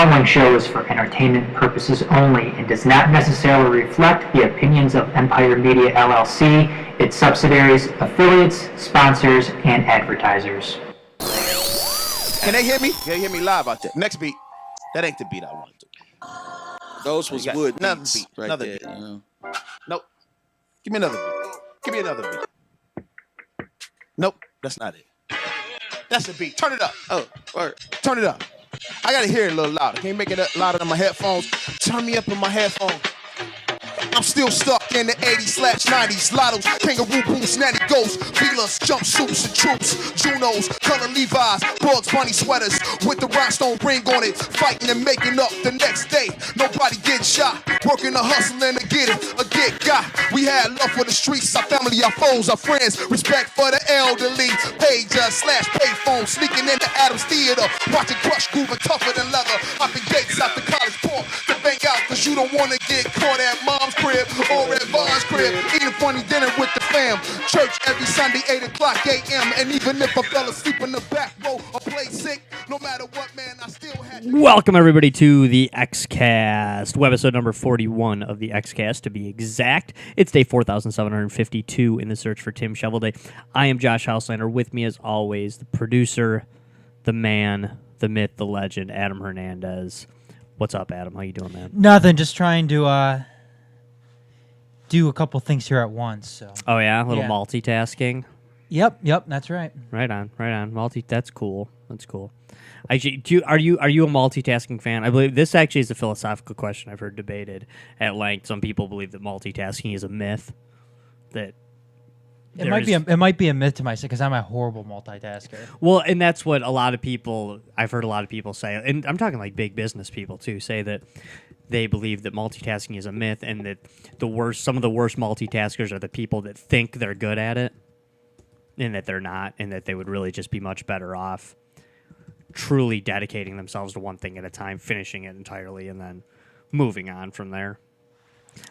following show is for entertainment purposes only and does not necessarily reflect the opinions of Empire Media LLC, its subsidiaries, affiliates, sponsors, and advertisers. Can they hear me? Can they hear me live out there? Next beat. That ain't the beat I want to. Those was wood another beats beat. right Another there. beat. Nope. Give me another beat. Give me another beat. Nope. That's not it. That's the beat. Turn it up. Oh, word. Turn it up. I gotta hear it a little louder. Can you make it louder than my headphones? Turn me up in my headphones. I'm still stuck in the 80s/90s. Lottos, kangaroo boots, natty ghosts, Velas, jumpsuits and troops, Junos, color Levi's, Bugs Bunny sweaters with the rhinestone ring on it. Fighting and making up the next day. Nobody getting shot. Working a hustling to get it, a get got. We had love for the streets, our family, our foes, our friends. Respect for the elderly. Pager/payphone, sneaking into Adams Theater. Watching Crush grooving tougher than leather. Hopping gates out the college port to bang out, cause you don't wanna get caught at mom's crib or at Vaughn's crib. Eating funny dinner with the fam. Church every Sunday, 8 o'clock a.m. And even if I fell asleep in the back row or played sick, no matter what, man, I still had to... Welcome, everybody, to the X-Cast, webisode number 41 of the X-Cast, to be exact. It's day 4,752 in the search for Tim Shovelday. I am Josh Houslander. With me, as always, the producer, the man, the myth, the legend, Adam Hernandez. What's up, Adam? How you doing, man? Nothing, just trying to do a couple things here at once. So. Oh, yeah? A little Yeah. multitasking? Yep, that's right. Right on. That's cool. Actually, are you a multitasking fan? I believe this actually is a philosophical question I've heard debated at length. Some people believe that multitasking is a myth. That It might be a myth to myself because I'm a horrible multitasker. Well, and that's what I've heard a lot of people say, and I'm talking like big business people too, say that they believe that multitasking is a myth, and that some of the worst multitaskers are the people that think they're good at it, and that they're not, and that they would really just be much better off truly dedicating themselves to one thing at a time, finishing it entirely, and then moving on from there.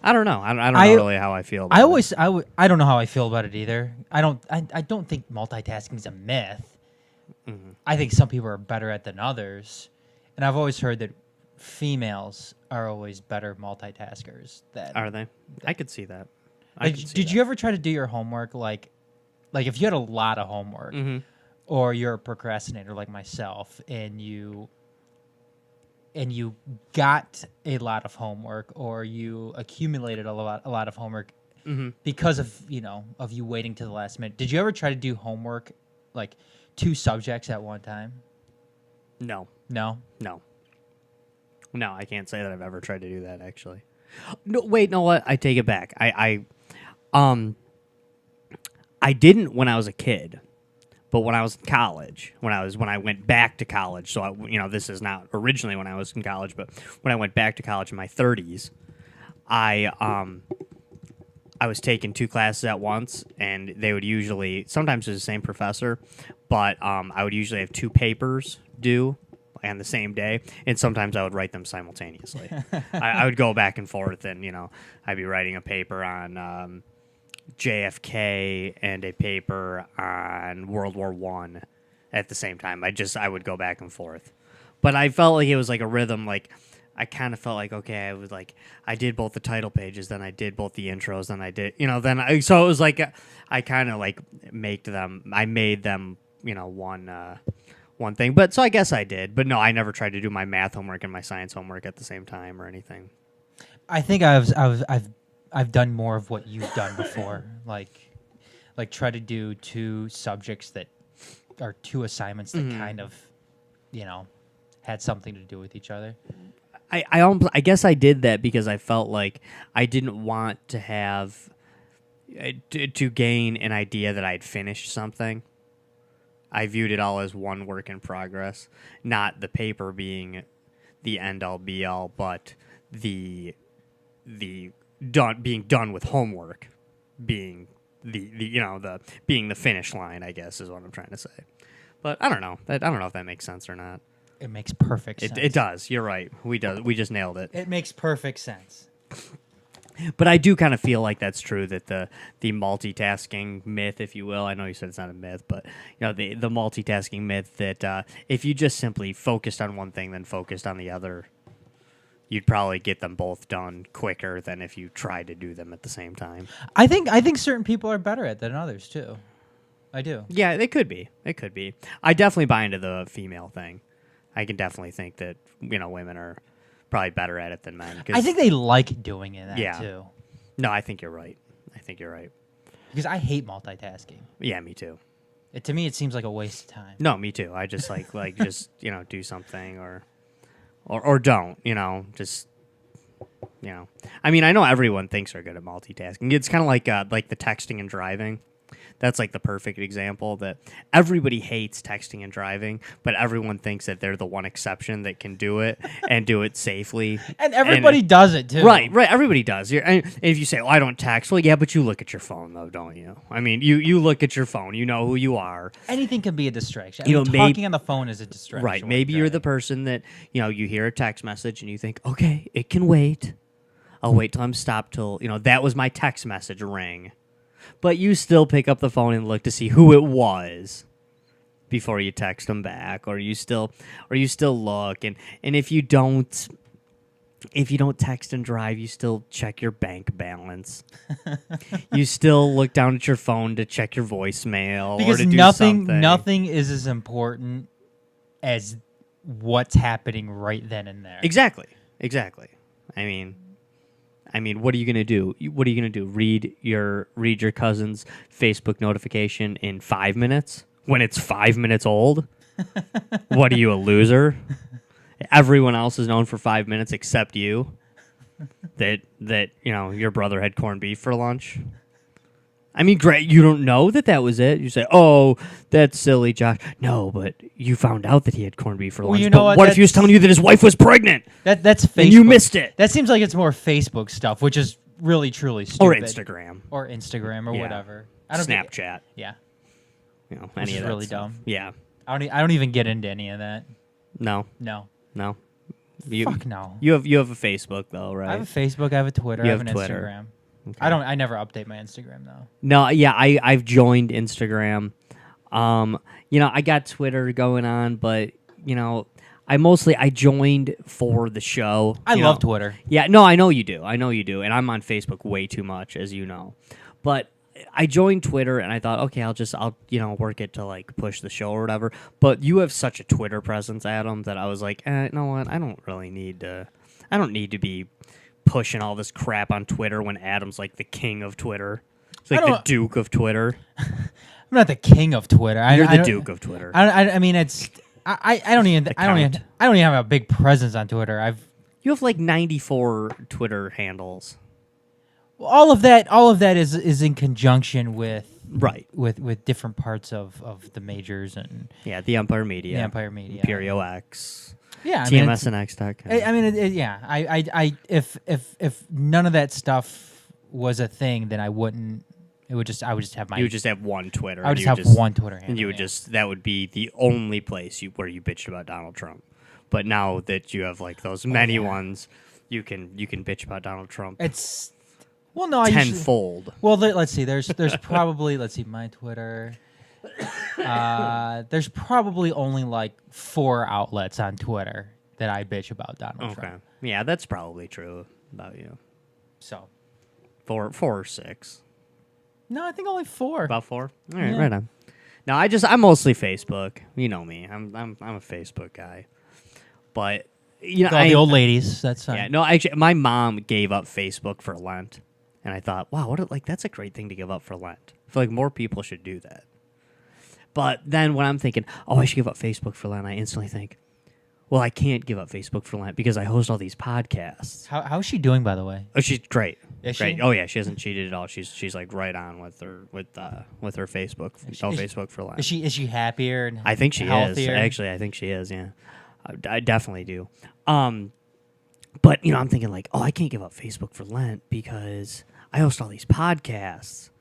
I don't know. I don't know really how I feel about it. I don't know how I feel about it either. I don't think multitasking is a myth. Mm-hmm. I think some people are better at than others, and I've always heard that females are always better multitaskers. Are they? I could see that. Did you ever try to do your homework like if you had a lot of homework, mm-hmm. or you're a procrastinator like myself, and you got a lot of homework, or you accumulated a lot of homework mm-hmm. because of you waiting to the last minute. Did you ever try to do homework like 2 subjects at one time? No, I can't say that I've ever tried to do that, actually. No, wait, no, what? I take it back. I didn't when I was a kid, but when I was in college, when I went back to college, so this is not originally when I was in college, but when I went back to college in my 30s, I was taking 2 classes at once, and they would usually, sometimes it was the same professor, but I would usually have 2 papers due on the same day, and sometimes I would write them simultaneously. I would go back and forth, and I'd be writing a paper on JFK and a paper on World War I at the same time. I would go back and forth, but I felt like it was like a rhythm. Like I kind of felt like, okay, I did both the title pages, then I did both the intros, then I did so it was like I kind of like made them one thing. But so I guess I did, but no, I never tried to do my math homework and my science homework at the same time or anything. I think I've done more of what you've done before, like try to do 2 subjects that are 2 assignments that kind of, had something to do with each other. I guess I did that because I felt like I didn't want to have to gain an idea that I'd finished something. I viewed it all as one work in progress, not the paper being the end all be all, but the being done with homework being being the finish line, I guess, is what I'm trying to say. But I don't know. I don't know if that makes sense or not. It makes perfect sense. It does. You're right. We just nailed it. It makes perfect sense. But I do kind of feel like that's true, that the multitasking myth, if you will, I know you said it's not a myth, but the multitasking myth that if you just simply focused on one thing then focused on the other, you'd probably get them both done quicker than if you tried to do them at the same time. I think certain people are better at it than others too. I do. Yeah, it could be. It could be. I definitely buy into the female thing. I can definitely think that women are probably better at it than men. I think they like doing it too. No, I think you're right. Because I hate multitasking. Yeah, me too. To me, it seems like a waste of time. No, me too. I just like just do something or don't. Just. I mean, I know everyone thinks they're good at multitasking. It's kind of like the texting and driving. That's like the perfect example that everybody hates texting and driving, but everyone thinks that they're the one exception that can do it and do it safely. And everybody does it too. Right. Everybody does. And if you say, "Oh, I don't text," well, yeah, but you look at your phone though, don't you? I mean, you look at your phone. You know who you are. Anything can be a distraction. Talking on the phone is a distraction. Right. Maybe you're the person that you hear a text message and you think, "Okay, it can wait. I'll wait till I'm stopped till that was my text message ring." But you still pick up the phone and look to see who it was before you text them back, or you still look, and if you don't text and drive, you still check your bank balance. You still look down at your phone to check your voicemail, because or to do nothing is as important as what's happening right then and there. Exactly. I mean, what are you gonna do? Read your cousin's Facebook notification in 5 minutes when it's 5 minutes old? What are you, a loser? Everyone else is known for 5 minutes except you. That your brother had corned beef for lunch. I mean, great. You don't know that was it. You say, "Oh, that's silly, Josh." No, but you found out that he had corned beef for lunch. You know but what if he was telling you that his wife was pregnant? That's Facebook. And you missed it. That seems like it's more Facebook stuff, which is really truly stupid. Or Instagram. Or Yeah. whatever. Snapchat. Yeah. Any Which of is that really stuff. dumb. Yeah. I don't even get into any of that. No. No. Fuck no. You have a Facebook though, right? I have a Facebook. I have a Twitter. You I have have an Twitter. Instagram. Okay. I never update my Instagram though. No, yeah, I've joined Instagram. I got Twitter going on, but I joined for the show. I love Twitter. Yeah, no, I know you do, and I'm on Facebook way too much, as you know. But I joined Twitter, and I thought, okay, I'll work it to like push the show or whatever. But you have such a Twitter presence, Adam, that I was like, you know what? I don't need to be pushing all this crap on Twitter when Adam's like the king of Twitter. It's like the Duke of Twitter. I'm not the king of Twitter. You're the Duke of Twitter. I mean, it's I don't even have a big presence on Twitter. You have like 94 Twitter handles. All of that is in conjunction with with different parts of the majors and the Empire Media, Imperio X. Yeah, TMSNX.com. I mean, if none of that stuff was a thing, then I wouldn't. I would just have my. You would just have one Twitter. I would just have one Twitter handle. And you would that would be the only place where you bitched about Donald Trump. But now that you have like those many ones, you can bitch about Donald Trump. It's no tenfold. Let's see. There's probably my Twitter. There's probably only like 4 outlets on Twitter that I bitch about Donald Trump. Yeah, that's probably true about you. So 4 or 6. No, I think only 4. About 4. All right, right on. No, I'm mostly Facebook. You know me. I'm a Facebook guy. But the old ladies. That's fine. Yeah. No, actually, my mom gave up Facebook for Lent, and I thought, wow, that's a great thing to give up for Lent. I feel like more people should do that. But then when I'm thinking, I should give up Facebook for Lent, I instantly think, well, I can't give up Facebook for Lent because I host all these podcasts. How's she doing, by the way? Oh, she's great. Is great. she? Oh yeah, she hasn't cheated at all. She's like right on with her Facebook. Facebook for Lent. Is she happier and I think she healthier? is. Actually, I think she is. Yeah, I definitely do. But I'm thinking like, I can't give up Facebook for Lent because I host all these podcasts.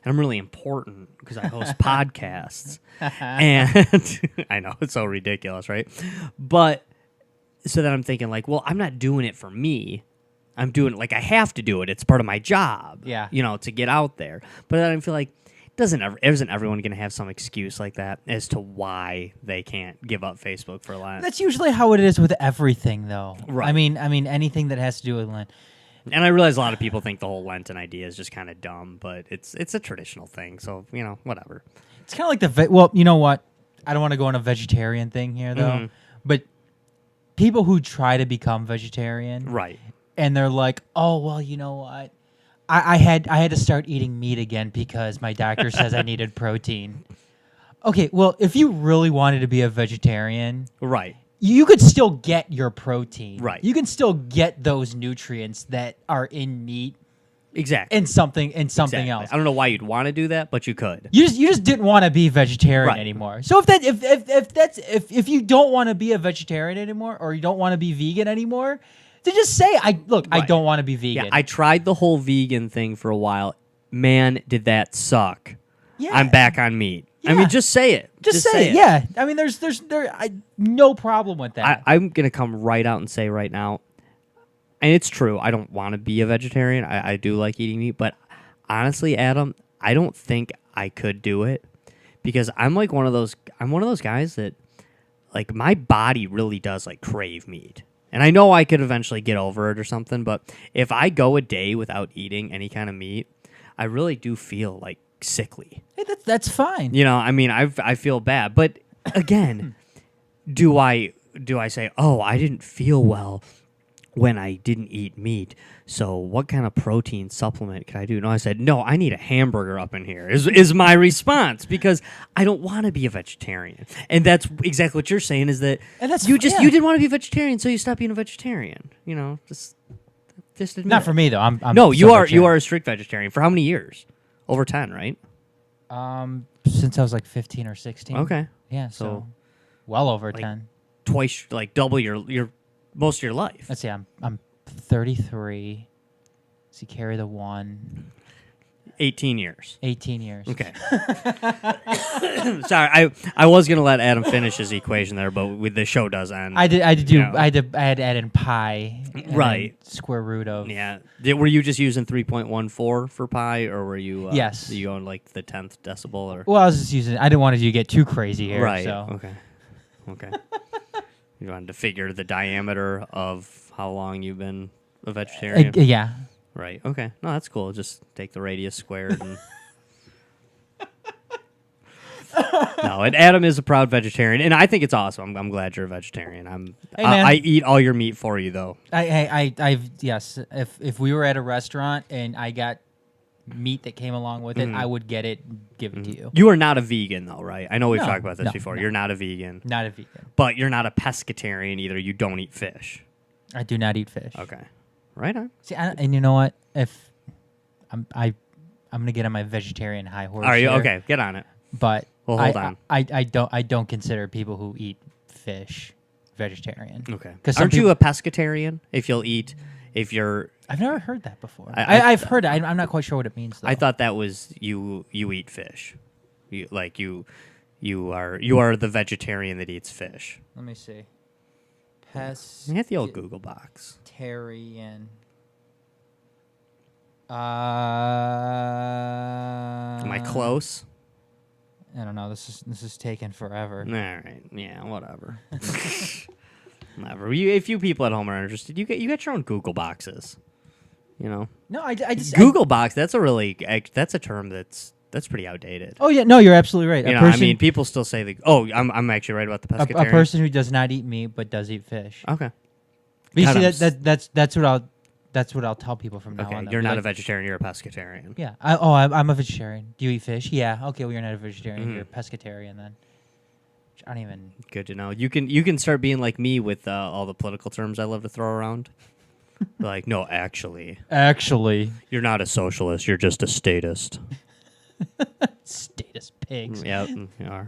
And I'm really important because I host podcasts. And I know, it's so ridiculous, right? But so then I'm thinking like, well, I'm not doing it for me. I'm doing it like I have to do it. It's part of my job. Yeah. To get out there. But then I feel like isn't everyone going to have some excuse like that as to why they can't give up Facebook for Lent? That's usually how it is with everything, though. Right. I mean, anything that has to do with Lent. And I realize a lot of people think the whole Lenten idea is just kind of dumb, but it's a traditional thing. So whatever. It's kind of like well, you know what? I don't want to go on a vegetarian thing here, though. But people who try to become vegetarian, Right. and they're like, "Oh, well, you know what? I had to start eating meat again because my doctor says I needed protein." Okay, well, if you really wanted to be a vegetarian, Right. you could still get your protein. Right. You can still get those nutrients that are in meat Exactly. and something Exactly. else. I don't know why you'd want to do that, but you could. You just didn't want to be vegetarian Right. anymore. So if you don't want to be a vegetarian anymore, or you don't want to be vegan anymore, then just say I Right. don't want to be vegan. Yeah, I tried the whole vegan thing for a while. Man, did that suck. Yeah. I'm back on meat. I Yeah. mean, just say it. Just say it. Yeah. I mean, there's no problem with that. I'm gonna come right out and say right now, and it's true. I don't want to be a vegetarian. I do like eating meat, but honestly, Adam, I don't think I could do it because I'm one of those guys that like my body really does like crave meat. And I know I could eventually get over it or something, but if I go a day without eating any kind of meat, I really do feel like sickly. Hey, that's fine. I mean, I feel bad, but again, do I say, "Oh, I didn't feel well when I didn't eat meat, so what kind of protein supplement can I do?" No, I said, "No, I need a hamburger up in here." Is my response because I don't want to be a vegetarian, and that's exactly what you're saying. Is that And that's you yeah. didn't want to be a vegetarian, so you stopped being a vegetarian. Just admit Not it. for me though. I'm No, still you are vegetarian. a strict vegetarian for how many years? Over 10, right? Since I was like 15 or 16. Okay. Yeah, So, so well over like, 10. Twice, like double your most of your life. Let's see. I'm 33. So you carry the 1. 18 years. 18 years. Okay. Sorry, I was gonna let Adam finish his equation there, but with the show does end. I had know. to add in pi. And Right. then square root of. Yeah. Were you just using 3.14 for pi, or were you? Yes. You going like the 10th decibel, or? Well, I was just using. I didn't want to get too crazy here. Right. So. Okay. You wanted to figure the diameter of how long you've been a vegetarian. Yeah. Right. Okay. No, that's cool. Just take the radius squared and. No, and Adam is a proud vegetarian, and I think it's awesome. I'm glad you're a vegetarian. Hey, man. I eat all your meat for you, though. I've yes. If we were at a restaurant and I got meat that came along with it, I would get it, give it to you. You are not a vegan, though, right? I know we've No, talked about this no, before. no. You're not a vegan, Not a vegan. but you're not a pescatarian either. You don't eat fish. I do not eat fish. Okay, right on. See, and you know what? If I'm gonna get on my vegetarian high horse. Are you here, okay? Get on it. But Well, hold on. I don't consider people who eat fish vegetarian. Okay. 'Cause some Aren't you people- a pescatarian? If you're, I've never heard that before. I- I've heard it. I'm not quite sure what it means though. I thought that was you eat fish. You are the vegetarian that eats fish. Let me see. You hit the old Google box. Pescatarian. Am I close? I don't know. This is taking forever. All right. Yeah. Whatever. Whatever. If you people at home are interested, you get your own Google boxes. No, I just Google box. That's a term that's pretty outdated. Oh yeah, no, you're absolutely right. I mean, people still say I'm actually right about the a pescatarian. person who does not eat meat but does eat fish. Okay. But you God, see, that's what I'll tell people from now Okay. on. They'll You're be not a like, vegetarian. You're a pescatarian. Yeah. I'm a vegetarian. Do you eat fish? Yeah. Okay. Well, you're not a vegetarian. You're a pescatarian then. I don't even. Good to know. You can start being like me with all the political terms I love to throw around. Like, no, actually, you're not a socialist. You're just a statist. Status pigs. Yeah, you are.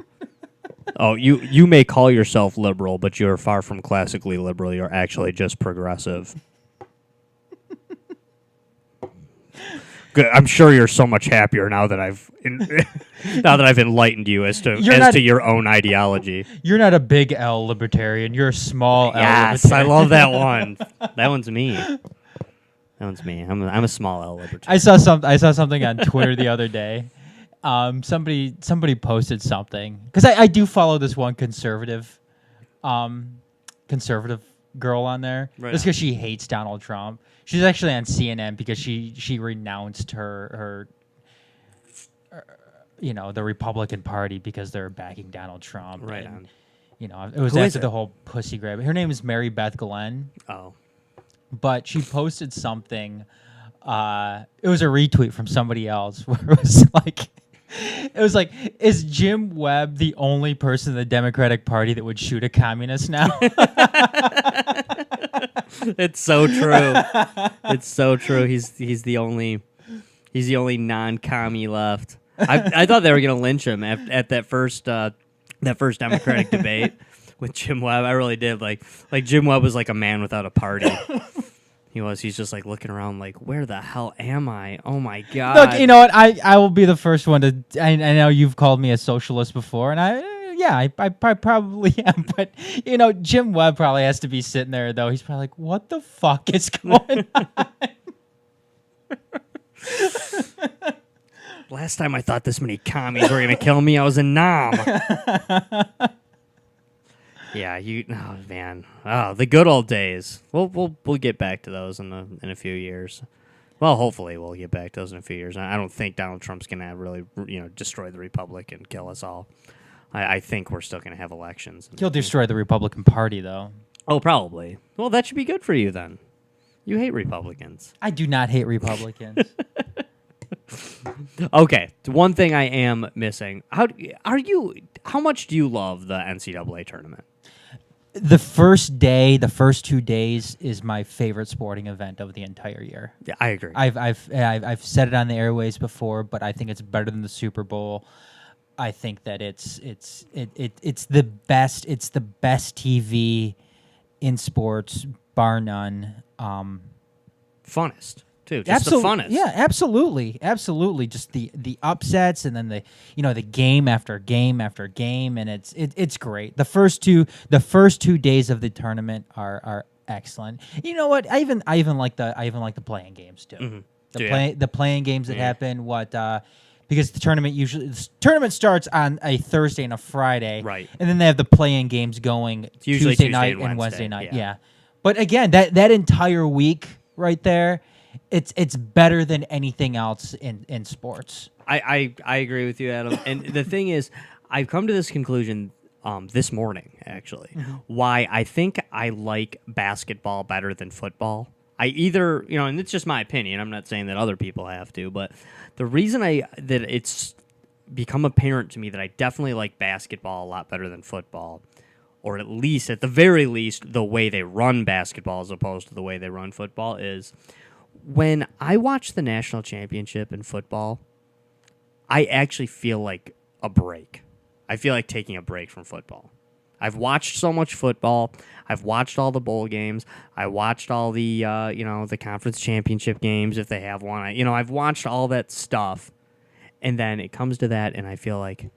Oh, you may call yourself liberal, but you're far from classically liberal. You're actually just progressive. Good. I'm sure you're so much happier now that I've enlightened you as to your own ideology. You're not a big L libertarian. You're a small L Yes, libertarian. I love that one. That one's me. That one's me. I'm a small L libertarian. I saw something on Twitter the other day. Somebody posted something because I do follow this one conservative girl on there. Right Just on. because she hates Donald Trump. She's actually on CNN because she renounced her the Republican Party because they're backing Donald Trump. Right and, on. It was Who is after it? the whole pussy grab. Her name is Mary Beth Glenn. Oh. But she posted something. It was a retweet from somebody else where it was like, is Jim Webb the only person in the Democratic Party that would shoot a communist now? It's so true. It's so true. He's the only non-commie left. I thought they were gonna lynch him at that first Democratic debate with Jim Webb. I really did. Like Jim Webb was like a man without a party. He's just like looking around like, where the hell am I? Oh my God. Look, you know what? I will be the first one to. I know you've called me a socialist before, and I probably am. But Jim Webb probably has to be sitting there though. He's probably like, what the fuck is going on? Last time I thought this many commies were gonna kill me, I was a nom. Yeah, oh man, the good old days. We'll get back to those in a few years. Well, hopefully we'll get back to those in a few years. I don't think Donald Trump's gonna really destroy the republic and kill us all. I think we're still gonna have elections. He'll destroy the Republican Party though. Oh, probably. Well, that should be good for you then. You hate Republicans. I do not hate Republicans. Okay, one thing I am missing. How much do you love the NCAA tournament? The first 2 days is my favorite sporting event of the entire year. Yeah, I agree. I've said it on the airways before, but I think it's better than the Super Bowl. I think that it's the best. It's the best TV in sports, bar none. Funnest too. Just the funnest. Yeah, absolutely. Just the upsets and then the game after game after game, and it's great. The first 2 days of the tournament are excellent. You know what? I even like the playing games too. Mm-hmm. The playing games that happen. Because the tournament starts on a Thursday and a Friday, right? And then they have the playing games going Tuesday night and Wednesday night. Yeah. But again, that entire week right there, it's better than anything else in sports. I agree with you, Adam. And the thing is, I've come to this conclusion this morning, actually, why I think I like basketball better than football. I either, and it's just my opinion. I'm not saying that other people have to, but the reason that it's become apparent to me that I definitely like basketball a lot better than football, or at the very least, the way they run basketball as opposed to the way they run football, is when I watch the national championship in football, I actually feel like a break. I feel like taking a break from football. I've watched so much football. I've watched all the bowl games. I watched all the the conference championship games if they have one. I've watched all that stuff, and then it comes to that, and I feel like,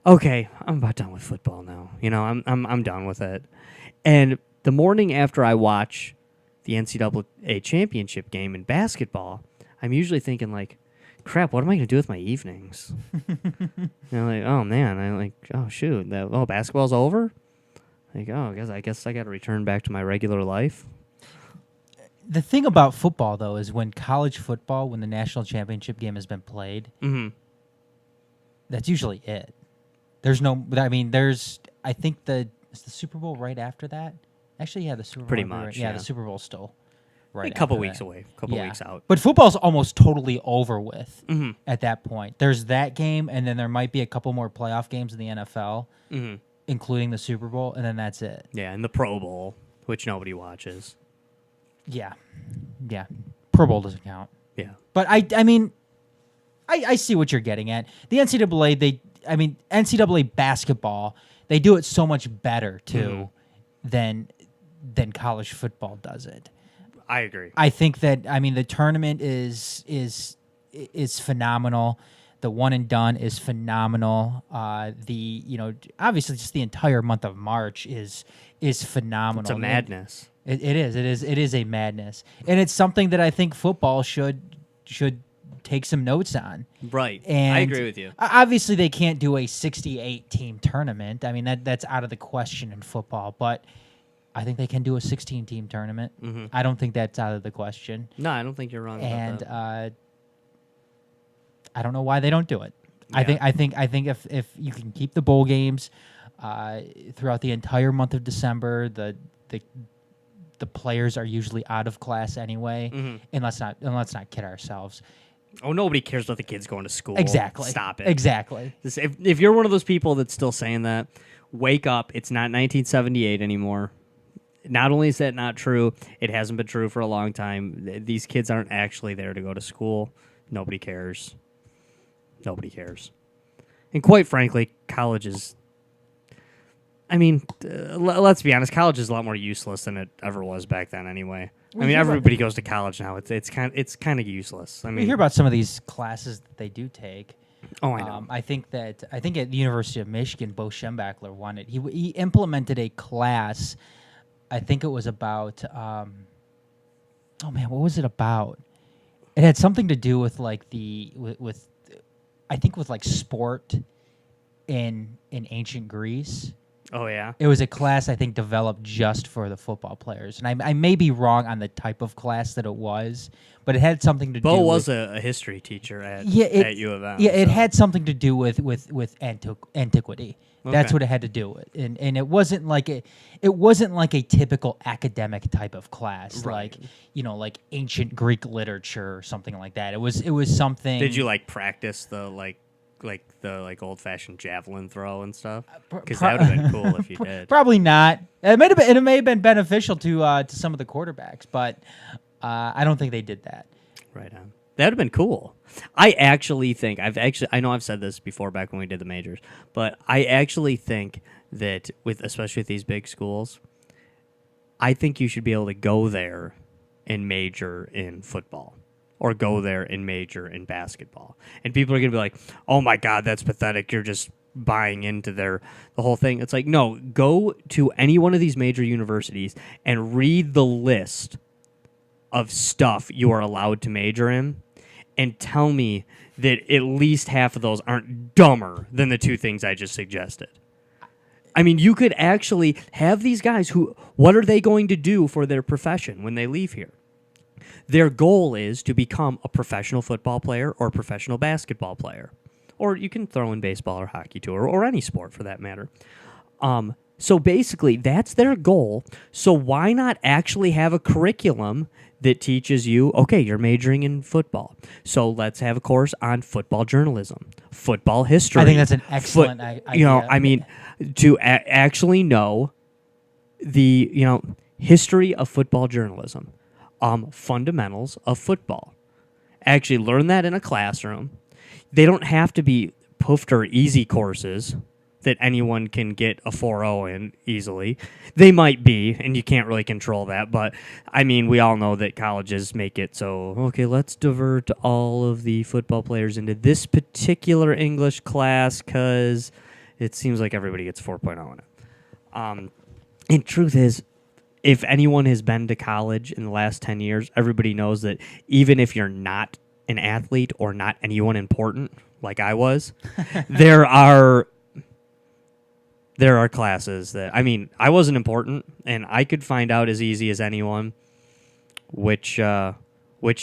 okay, I'm about done with football now. I'm done with it. And the morning after I watch the NCAA championship game in basketball, I'm usually thinking like, crap, what am I going to do with my evenings? Like, oh man, oh shoot, basketball's over. Like, oh, I guess I got to return back to my regular life. The thing about football, though, is when college football, when the national championship game has been played, that's usually it. There's no. I think is the Super Bowl right after that. Actually, yeah, the Super Bowl. Pretty right, much. yeah, the Super Bowl's still right. A couple after weeks that. away, a couple weeks out. But football's almost totally over with at that point. There's that game, and then there might be a couple more playoff games in the NFL. Including the Super Bowl, and then that's it. Yeah, and the Pro Bowl, which nobody watches. Yeah. Pro Bowl doesn't count. Yeah. But I see what you're getting at. The NCAA, NCAA basketball, they do it so much better too than college football does it. I agree. I think that the tournament is phenomenal. The one and done is phenomenal. Obviously just the entire month of March is phenomenal. It's a madness. It is a madness, and it's something that I think football should take some notes on. Right. And I agree with you. Obviously, they can't do a 68 team tournament. I mean, that's out of the question in football. But I think they can do a 16 team tournament. Mm-hmm. I don't think that's out of the question. No, I don't think you're wrong And about that. I don't know why they don't do it. Yeah. I think if you can keep the bowl games throughout the entire month of December, the players are usually out of class anyway. Mm-hmm. And let's not kid ourselves. Oh, nobody cares about the kids going to school. Exactly. Stop it. Exactly. If you're one of those people that's still saying that, wake up. It's not 1978 anymore. Not only is that not true, it hasn't been true for a long time. These kids aren't actually there to go to school. Nobody cares. Nobody cares. And quite frankly, college is... I mean, let's be honest. College is a lot more useless than it ever was back then anyway. I mean, everybody goes to college now. It's kind of useless. I mean, We hear about some of these classes that they do take. Oh, I know. I think at the University of Michigan, Bo Schembachler won it. He implemented a class. I think it was about. Oh man, what was it about? It had something to do with like with I think with like sport in ancient Greece. Oh, yeah? It was a class I think developed just for the football players, and I may be wrong on the type of class that it was, but it had something to do. Bo with... was a history teacher at U of M. Yeah, it so. had something to do with antiquity. That's Okay. what it had to do with, and it wasn't like a typical academic type of class, Right. like ancient Greek literature or something like that. It was something. Did you practice the old fashioned javelin throw and stuff? Because that would have been cool if you did. Probably not. It may have been beneficial to some of the quarterbacks, but I don't think they did that. Right on. That would have been cool. I actually think I know I've said this before back when we did the majors, but I actually think that especially with these big schools, I think you should be able to go there and major in football. Or go there and major in basketball. And people are going to be like, oh my God, that's pathetic. You're just buying into the whole thing. It's like, no, go to any one of these major universities and read the list of stuff you are allowed to major in and tell me that at least half of those aren't dumber than the two things I just suggested. I mean, you could actually have these guys what are they going to do for their profession when they leave here? Their goal is to become a professional football player or a professional basketball player. Or you can throw in baseball or hockey too, or any sport for that matter. So basically, that's their goal. So why not actually have a curriculum that teaches you, okay, you're majoring in football. So let's have a course on football journalism, football history. I think that's an excellent idea. I mean, to actually know the, history of football journalism. Fundamentals of football. Actually learn that in a classroom. They don't have to be poofed or easy courses that anyone can get a 4.0 in easily. They might be, and you can't really control that, but I mean, we all know that colleges make it so, okay, let's divert all of the football players into this particular English class because it seems like everybody gets 4.0 in it. And truth is, if anyone has been to college in the last 10 years, everybody knows that even if you're not an athlete or not anyone important, like I was, there are classes that, I mean, I wasn't important, and I could find out as easy as anyone which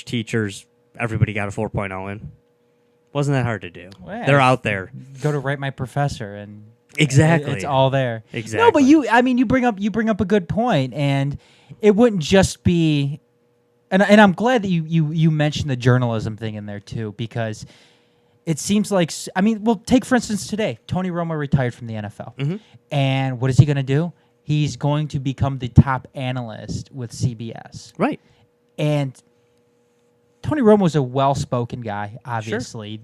teachers everybody got a 4.0 in. Wasn't that hard to do. Well, they're out there. Go to Write My Professor and... Exactly. It's all there. Exactly. No, but you bring up a good point, and it wouldn't just be, and I'm glad that you mentioned the journalism thing in there too, because it seems like, take for instance today, Tony Romo retired from the NFL, Mm-hmm. and what is he going to do? He's going to become the top analyst with CBS, Right. and Tony Romo's a well-spoken guy, obviously,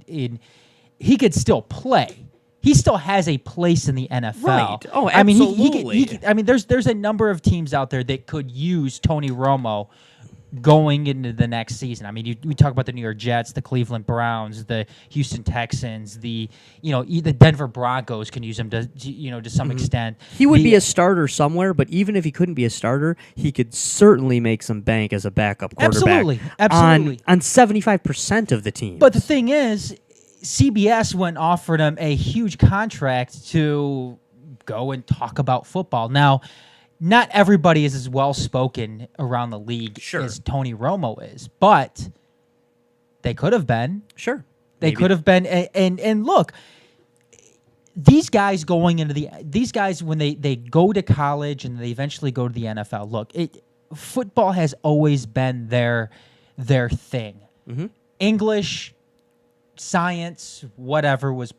he could still play. He still has a place in the NFL. Right. Oh, I mean, absolutely. there's a number of teams out there that could use Tony Romo going into the next season. I mean, we talk about the New York Jets, the Cleveland Browns, the Houston Texans, the Denver Broncos can use him to some extent. He would be a starter somewhere, but even if he couldn't be a starter, he could certainly make some bank as a backup quarterback. Absolutely. On 75% of the team. But the thing is, CBS went and offered him a huge contract to go and talk about football. Now, not everybody is as well spoken around the league as Tony Romo is, but they could have been. Sure. They could have been. And look, these guys when they go to college and they eventually go to the NFL, look, football has always been their thing. Mm-hmm. English, science, whatever was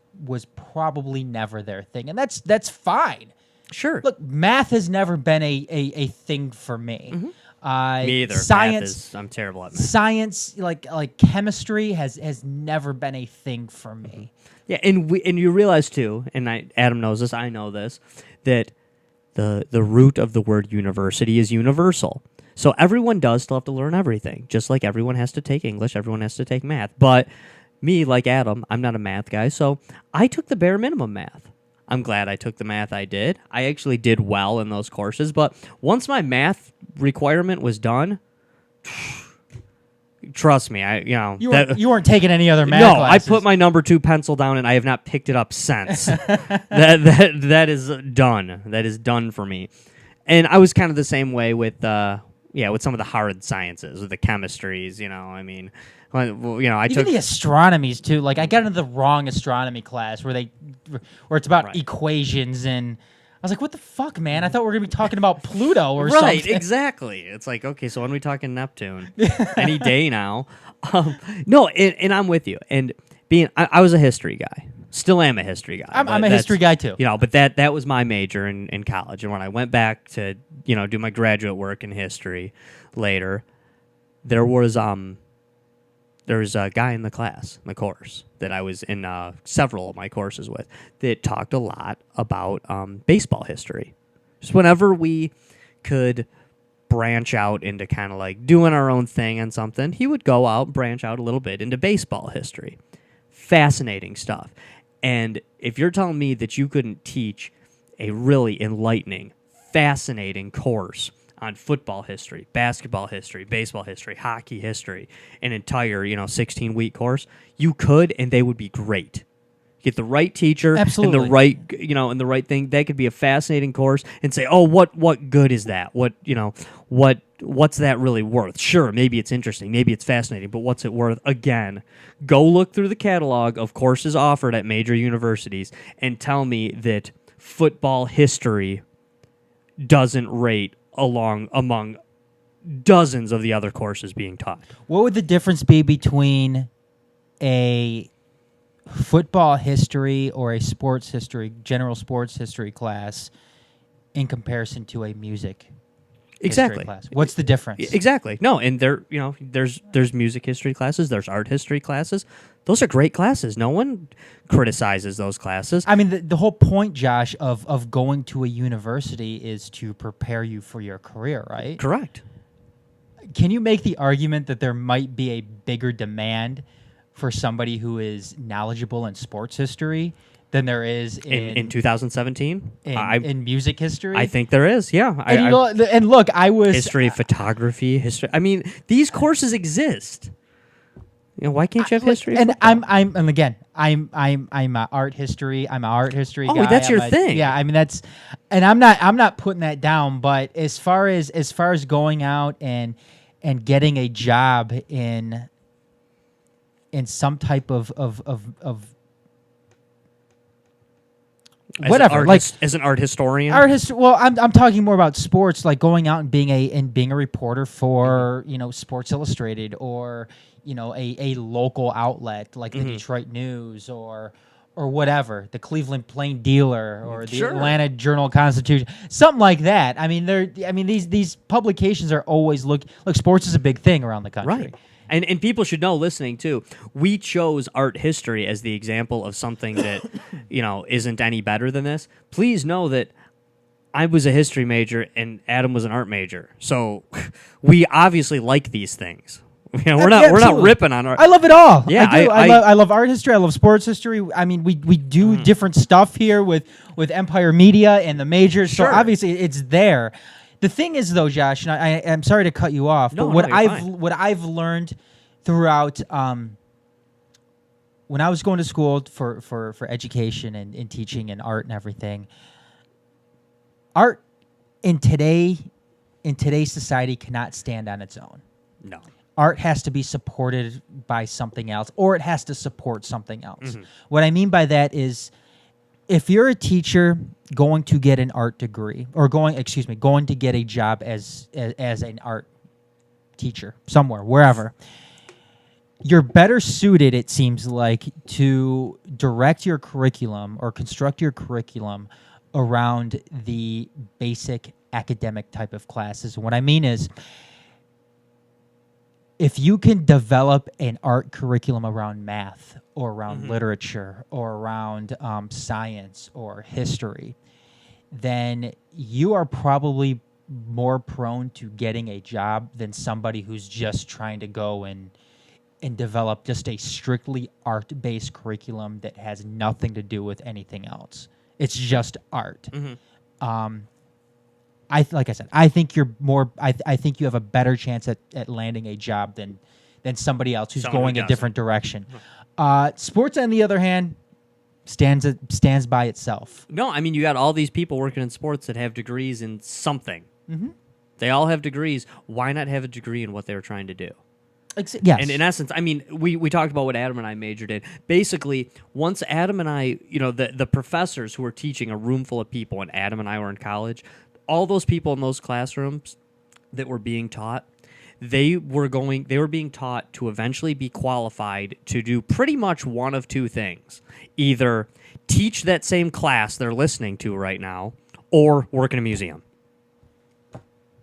probably never their thing, and that's fine. Sure. Look, math has never been a thing for me. Mm-hmm. Me either. Science, I'm terrible at math. Science, like chemistry, has never been a thing for me. Yeah, and you realize too, and Adam knows this, I know this, that the root of the word university is universal. So everyone does still have to learn everything, just like everyone has to take English, everyone has to take math. But me, like Adam, I'm not a math guy, so I took the bare minimum math. I'm glad I took the math I did. I actually did well in those courses, but once my math requirement was done, trust me, you weren't taking any other math classes. I put my number 2 pencil down and I have not picked it up since. that is done. That is done for me. And I was kind of the same way with with some of the hard sciences, with the chemistries, I mean, I even took the astronomies too. Like I got into the wrong astronomy class where it's about equations, and I was like, "What the fuck, man? I thought we were gonna be talking about Pluto or something." Right, exactly. It's like, okay, so when are we talking Neptune? Any day now. No, and I'm with you. And I was a history guy. Still am a history guy. I'm a history guy too. But that was my major in college. And when I went back to do my graduate work in history later, there was a guy in the course that I was in several of my courses with that talked a lot about baseball history. Just whenever we could branch out into kind of like doing our own thing on something, he would go out and branch out a little bit into baseball history. Fascinating stuff. And if you're telling me that you couldn't teach a really enlightening, fascinating course on football history, basketball history, baseball history, hockey history, an entire, 16-week course, you could, and they would be great. Get the right teacher, absolutely, and the right, and the right thing. That could be a fascinating course, and say, oh, what good is that? What's that really worth? Sure, maybe it's interesting, maybe it's fascinating, but what's it worth? Again, go look through the catalog of courses offered at major universities and tell me that football history doesn't rate among dozens of the other courses being taught. What would the difference be between a football history or a general sports history class in comparison to a music history class? What's the difference? Exactly. No, and there's music history classes, there's art history classes. Those are great classes. No one criticizes those classes. I mean, the whole point, Josh, of going to a university is to prepare you for your career, right? Correct. Can you make the argument that there might be a bigger demand for somebody who is knowledgeable in sports history than there is in 2017 in music history? I think there is. Yeah. And look, I was history, photography, history. I mean, these courses exist. Why can't you have history? And I'm a art history. I'm an art history guy. Oh, that's your thing. Yeah, I mean that's, and I'm not putting that down. But as far as going out and getting a job in some type of whatever, as an art historian. Well, I'm talking more about sports, like going out and being a reporter for Sports Illustrated or a local outlet like the Detroit News or whatever, the Cleveland Plain Dealer or the Atlanta Journal-Constitution, something like that. I mean, these publications are always look. Sports is a big thing around the country, right? And people should know, listening too, we chose art history as the example of something that isn't any better than this. Please know that I was a history major and Adam was an art major, so we obviously like these things. You know, we're not Absolutely. ripping on art. I love it all. Yeah, I do. I love art history. I love sports history. I mean, we do different stuff here with Empire Media and the majors. Sure. So obviously it's there. The thing is, though, Josh, and I'm sorry to cut you off, No, but no, you're fine. what I've learned throughout when I was going to school for education and teaching and art and everything, art in today's society cannot stand on its own. No. Art has to be supported by something else, or it has to support something else. What I mean by that is, if you're a teacher going to get an art degree, or going to get a job as an art teacher somewhere, wherever, you're better suited, it seems like, to direct your curriculum or construct your curriculum around the basic academic type of classes. And what I mean is, if you can develop an art curriculum around math or around literature or around science or history, then you are probably more prone to getting a job than somebody who's just trying to go and develop just a strictly art-based curriculum that has nothing to do with anything else. It's just art. Like I said, I think you're more. I think you have a better chance at landing a job than somebody else who's Someone who going a doesn't. different direction. Sports, on the other hand, stands by itself. No, I mean, you got all these people working in sports that have degrees in something. They all have degrees. Why not have a degree in what they were trying to do? Yes. And in essence, I mean, we talked about what Adam and I majored in. Basically, once Adam and I, the professors who were teaching a room full of people, and Adam and I were in college, all those people in those classrooms that were being taught, they were being taught to eventually be qualified to do pretty much one of two things: either teach that same class they're listening to right now, or work in a museum.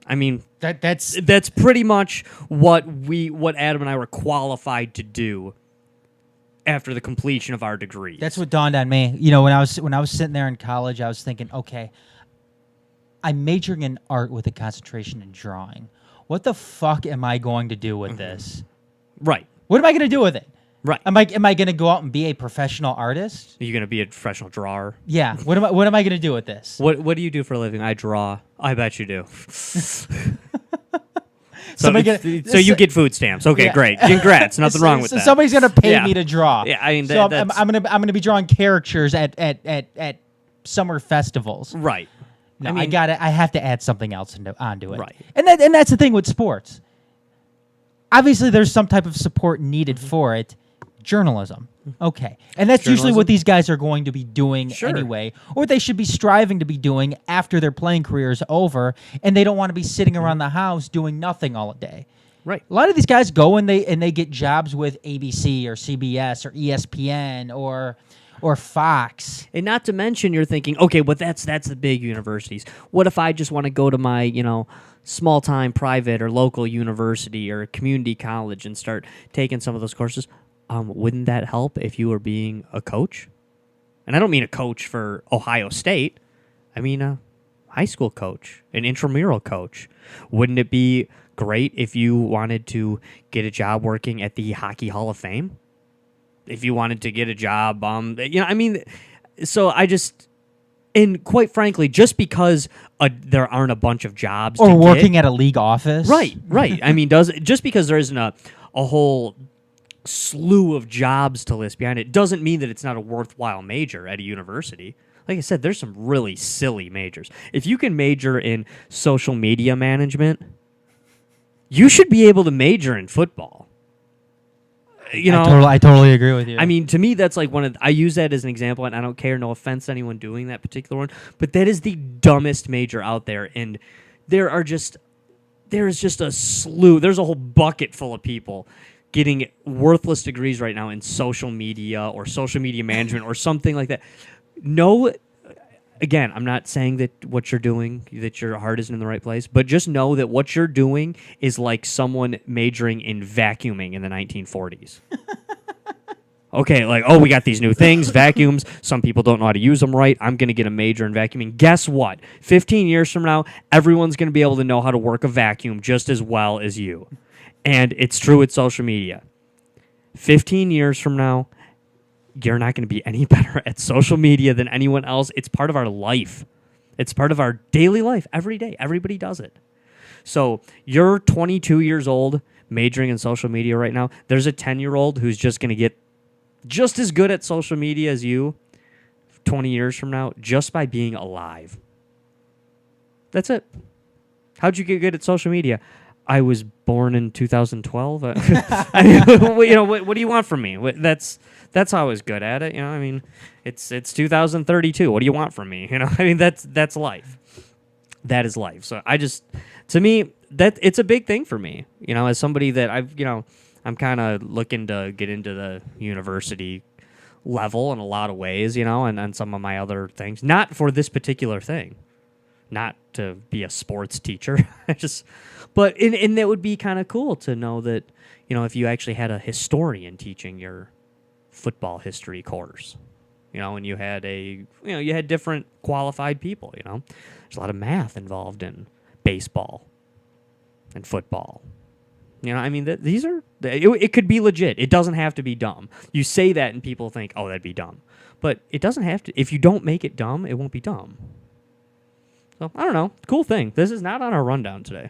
I mean, that's pretty much what Adam and I were qualified to do after the completion of our degrees. That's what dawned on me. When I was sitting there in college, I was thinking, okay, I'm majoring in art with a concentration in drawing. What the fuck am I going to do with this? Right. What am I going to do with it? Right. Am I going to go out and be a professional artist? Are you going to be a professional drawer? Yeah. What am I going to do with this? What do you do for a living? I draw. I bet you do. So you get food stamps. Okay, Yeah. great. Congrats. Nothing wrong with So that. somebody's going to pay Yeah. me to draw. Yeah, I mean, so that's... I'm going to be drawing characters at summer festivals. Right. No, I mean, I have to add something else onto it. Right. And that's the thing with sports. Obviously, there's some type of support needed for it. Journalism. Okay. And that's usually what these guys are going to be doing anyway, or what they should be striving to be doing after their playing career is over, and they don't want to be sitting around the house doing nothing all day. Right. A lot of these guys go and they get jobs with ABC or CBS or ESPN or Fox. And not to mention, you're thinking, okay, but that's the big universities. What if I just want to go to my, small-time private or local university or community college and start taking some of those courses? Wouldn't that help if you were being a coach? And I don't mean a coach for Ohio State. I mean a high school coach, an intramural coach. Wouldn't it be great if you wanted to get a job working at the Hockey Hall of Fame? If you wanted to get a job, so I just... And quite frankly, just because there aren't a bunch of jobs Or to working get, at a league office. Right. I mean, just because there isn't a whole slew of jobs to list behind it doesn't mean that it's not a worthwhile major at a university. Like I said, there's some really silly majors. If you can major in social media management, you should be able to major in football. I totally agree with you. I mean, to me, that's like I use that as an example, and I don't care, no offense to anyone doing that particular one, but that is the dumbest major out there, and there is just a slew, there's a whole bucket full of people getting worthless degrees right now in social media or social media management or something like that. No, again, I'm not saying that what you're doing, that your heart isn't in the right place, but just know that what you're doing is like someone majoring in vacuuming in the 1940s. Okay, like, oh, we got these new things, vacuums. Some people don't know how to use them right. I'm going to get a major in vacuuming. Guess what? 15 years from now, everyone's going to be able to know how to work a vacuum just as well as you. And it's true with social media. 15 years from now, you're not going to be any better at social media than anyone else. It's part of our life. It's part of our daily life every day. Everybody does it. So you're 22 years old, majoring in social media right now. There's a 10-year-old who's just going to get just as good at social media as you 20 years from now just by being alive. That's it. How'd you get good at social media? I was born in 2012. I mean, what do you want from me? That's how I was good at it. I mean, it's 2032. What do you want from me? I mean, that's life. That is life. So to me, that it's a big thing for me. As somebody that I'm kind of looking to get into the university level in a lot of ways, and some of my other things. Not for this particular thing. Not to be a sports teacher. But that would be kind of cool to know that, if you actually had a historian teaching your football history course, and you had you had different qualified people, There's a lot of math involved in baseball and football. I mean, these are, it could be legit. It doesn't have to be dumb. You say that and people think, oh, that'd be dumb. But it doesn't have to. If you don't make it dumb, it won't be dumb. So, I don't know. Cool thing. This is not on our rundown today.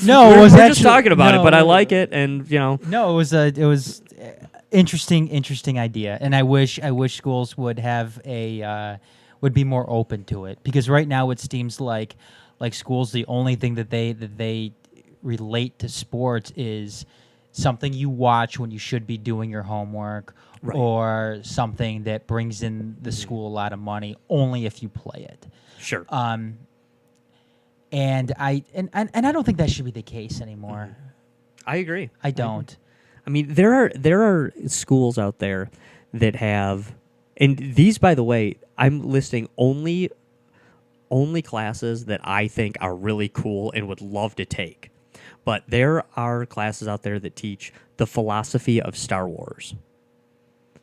No, we're actually, just talking about it, but I like it, and No, it was interesting idea, and I wish schools would have would be more open to it, because right now it seems like schools, the only thing that they relate to sports is something you watch when you should be doing your homework, right, or something that brings in the school a lot of money only if you play it. Sure. And I don't think that should be the case anymore. I agree. I don't. I mean, there are schools out there that have, and these, by the way, I'm listing only classes that I think are really cool and would love to take. But there are classes out there that teach the philosophy of Star Wars.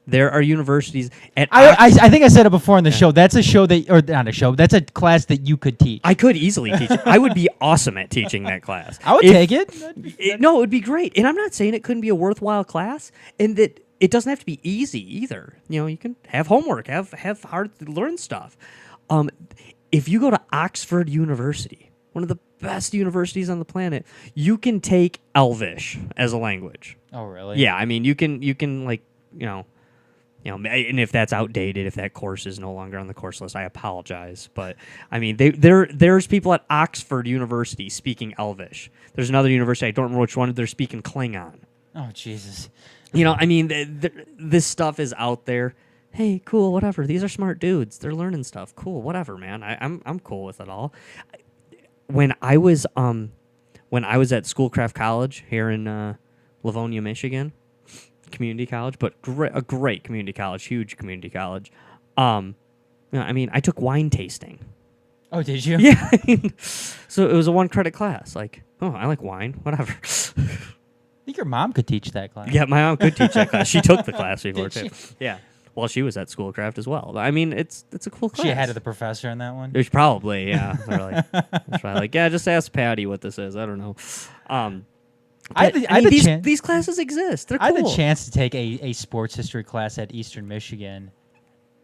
There are universities at I think I said it before on the show. That's a show or not a show. That's a class that you could teach. I could easily teach it. I would be awesome at teaching that class. I would take it. No, it would be great. And I'm not saying it couldn't be a worthwhile class, and that it doesn't have to be easy either. You can have homework, have hard to learn stuff. If you go to Oxford University, one of the best universities on the planet, you can take Elvish as a language. Oh, really? Yeah, I mean, you can like, and if that's outdated, if that course is no longer on the course list, I apologize. But I mean, there's people at Oxford University speaking Elvish. There's another university, I don't remember which one, they're speaking Klingon. Oh, Jesus. I mean, this stuff is out there. Hey, cool, whatever. These are smart dudes. They're learning stuff. Cool, whatever, man. I'm cool with it all. When I was at Schoolcraft College here in Livonia, Michigan, community college, but a great community college, huge community college. I mean, I took wine tasting. Oh, did you? Yeah. So it was a 1-credit class. Like, oh, I like wine. Whatever. I think your mom could teach that class. Yeah, my mom could teach that class. She took the class before Did too. she? Yeah. Well, she was at Schoolcraft as well. I mean, it's a cool class. She ahead of the professor in that one? There's probably, yeah. They're like, yeah, just ask Patty what this is. I don't know. These classes exist. They're cool. I had the chance to take a sports history class at Eastern Michigan,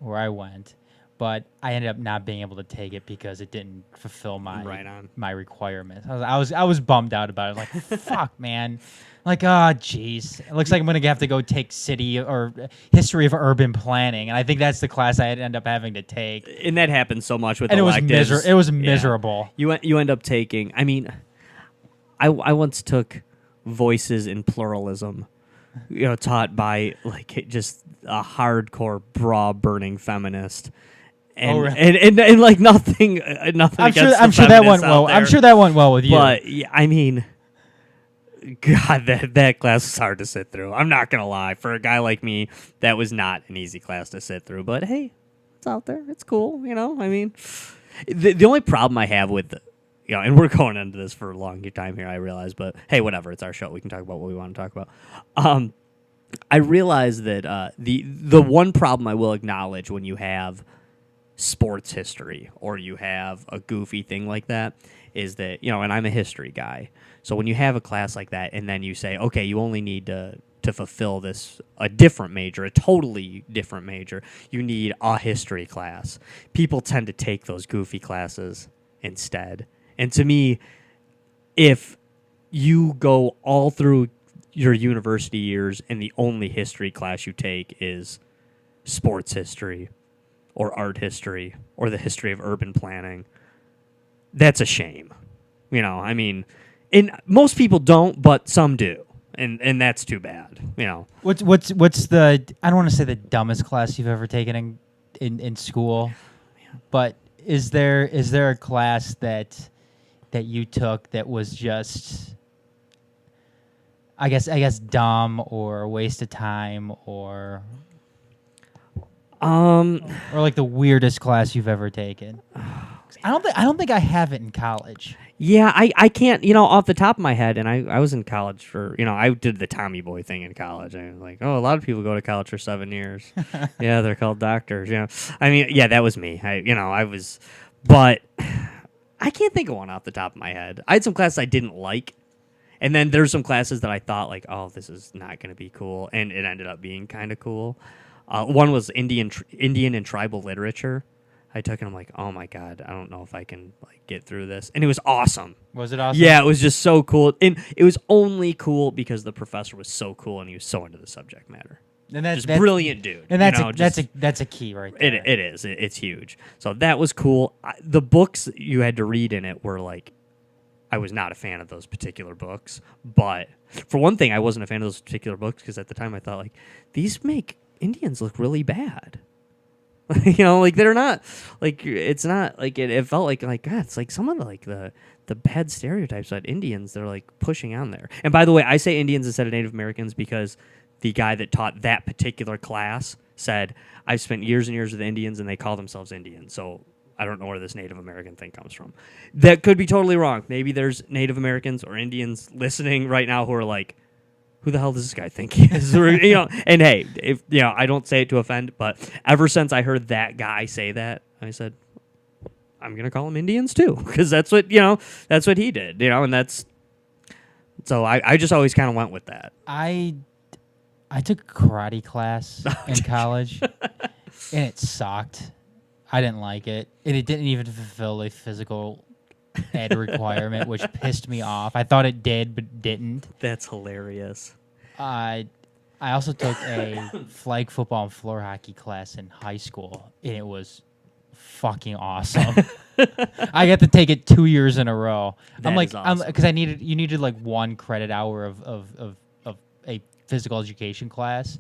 where I went, but I ended up not being able to take it because it didn't fulfill my requirements. I was bummed out about it. Like, fuck, man. Like, oh, jeez. It looks like I'm gonna have to go take city or history of urban planning, and I think that's the class I'd end up having to take. And that happens so much with and electives. It was miserable. You end up taking. I mean, I once took voices in pluralism, taught by like just a hardcore bra burning feminist, and really? and like nothing. I'm sure that went well. I'm sure that went well with you. But yeah, I mean, God, that class was hard to sit through. I'm not gonna lie. For a guy like me, that was not an easy class to sit through. But hey, it's out there. It's cool. I mean, the only problem I have with and we're going into this for a long time here, I realize, but hey, whatever, it's our show. We can talk about what we want to talk about. I realize that the one problem I will acknowledge when you have sports history or you have a goofy thing like that is that, and I'm a history guy. So when you have a class like that and then you say, okay, you only need to fulfill a different major, a totally different major, you need a history class. People tend to take those goofy classes instead. And to me, if you go all through your university years and the only history class you take is sports history or art history or the history of urban planning, that's a shame. And most people don't, but some do. And that's too bad. What's the, I don't want to say the dumbest class you've ever taken in school, but is there a class that you took that was just, I guess dumb or a waste of time or like the weirdest class you've ever taken? I don't think I have it in college. Yeah, I can't, off the top of my head, and I was in college for, I did the Tommy Boy thing in college. I was like, a lot of people go to college for 7 years. Yeah, they're called doctors, I mean, yeah, that was me. But I can't think of one off the top of my head. I had some classes I didn't like, and then there's some classes that I thought, like, oh, this is not going to be cool, and it ended up being kind of cool. One was Indian and tribal literature. I took it, I'm like, oh my God, I don't know if I can get through this. And it was awesome. Was it awesome? Yeah, it was just so cool. And it was only cool because the professor was so cool and he was so into the subject matter. And that's brilliant dude. And that's a key right there. It is. It's huge. So that was cool. The books you had to read in it were I was not a fan of those particular books. But for one thing, I wasn't a fan of those particular books because at the time I thought, these make Indians look really bad. They're not, it's not, it felt like, God, it's like some of the bad stereotypes about Indians they're, pushing on there. And by the way, I say Indians instead of Native Americans because the guy that taught that particular class said, I've spent years and years with Indians, and they call themselves Indians, so I don't know where this Native American thing comes from. That could be totally wrong. Maybe there's Native Americans or Indians listening right now who are like, who the hell does this guy think he is? And hey, if I don't say it to offend, but ever since I heard that guy say that, I said, I'm gonna call them Indians too, because that's what that's what he did, and that's so I just always kind of went with that. I took a karate class in college, and it sucked. I didn't like it, and it didn't even fulfill a physical ed requirement, which pissed me off. I thought it did, but didn't. That's hilarious. I also took a flag football and floor hockey class in high school, and it was fucking awesome. I got to take it 2 years in a row. Because awesome. You needed 1 credit hour of a physical education class,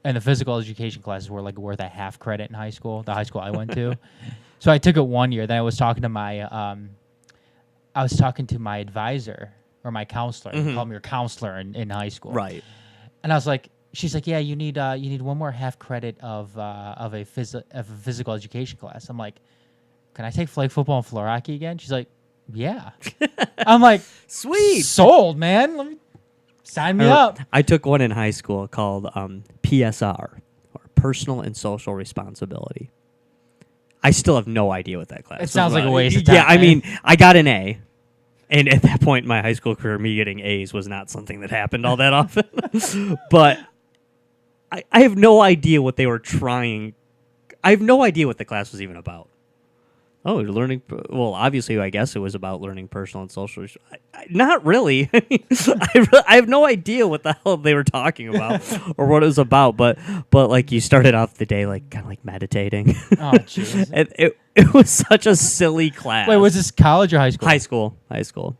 and the physical education classes were worth a half credit in high school. The high school I went to, so I took it 1 year. Then I was talking to my advisor or my counselor. Mm-hmm. You call me your counselor in high school, right? And I was like, she's like, yeah, you need 1 more half credit of a physical education class. I'm like, can I take flag football and floor hockey again? She's like, yeah. I'm like, sweet, sold, man. Let me sign me up. I took one in high school called PSR, or Personal and Social Responsibility. I still have no idea what that class was. It sounds like a waste of time. Yeah, I mean, I got an A. And at that point in my high school career, me getting A's was not something that happened all that often. But I have no idea what they were trying. I have no idea what the class was even about. Oh, you're learning. Well, obviously, I guess it was about learning personal and social. Not really. I have no idea what the hell they were talking about or what it was about. But you started off the day kind of meditating. Oh, jeez. It was such a silly class. Wait, was this college or high school? High school.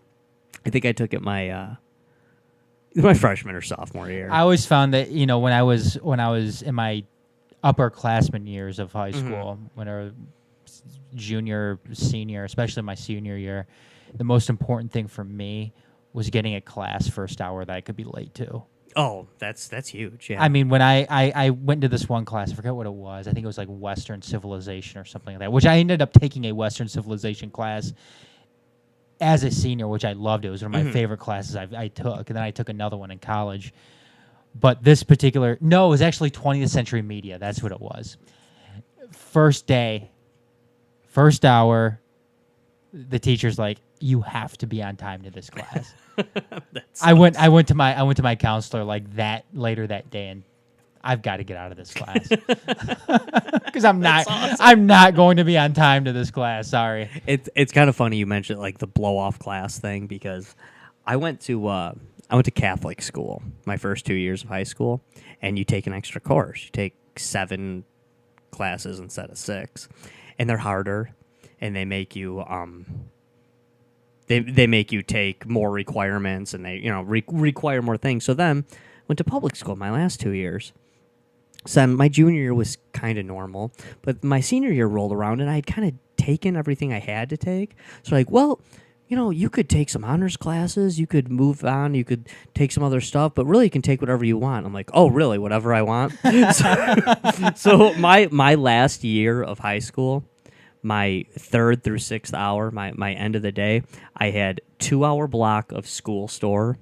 I think I took it my freshman or sophomore year. I always found that when I was in my upperclassmen years of high school, when I was junior, senior, especially my senior year, the most important thing for me was getting a class first hour that I could be late to. Oh, that's huge. Yeah. I mean, when I went to this one class, I forget what it was. I think it was Western Civilization or something like that, which I ended up taking a Western Civilization class as a senior, which I loved. It was one of my favorite classes I took, and then I took another one in college. But this particular, no, it was actually 20th Century Media. That's what it was. First day, first hour, the teacher's like, "You have to be on time to this class." I went to my counselor like that later that day, and I've got to get out of this class because I'm not going to be on time to this class. Sorry. It's kind of funny you mentioned like the blow off class thing because I went to Catholic school my first 2 years of high school, and you take an extra course. You take 7 classes instead of 6, and they're harder, and they make you they make you take more requirements, and they require more things. So then went to public school my last 2 years. So my junior year was kind of normal, but my senior year rolled around, and I had kind of taken everything I had to take. So like, well, you could take some honors classes, you could move on, you could take some other stuff, but really you can take whatever you want. I'm like, oh, really? Whatever I want? So my last year of high school, my 3rd through 6th hour, my end of the day, I had 2-hour block of school store,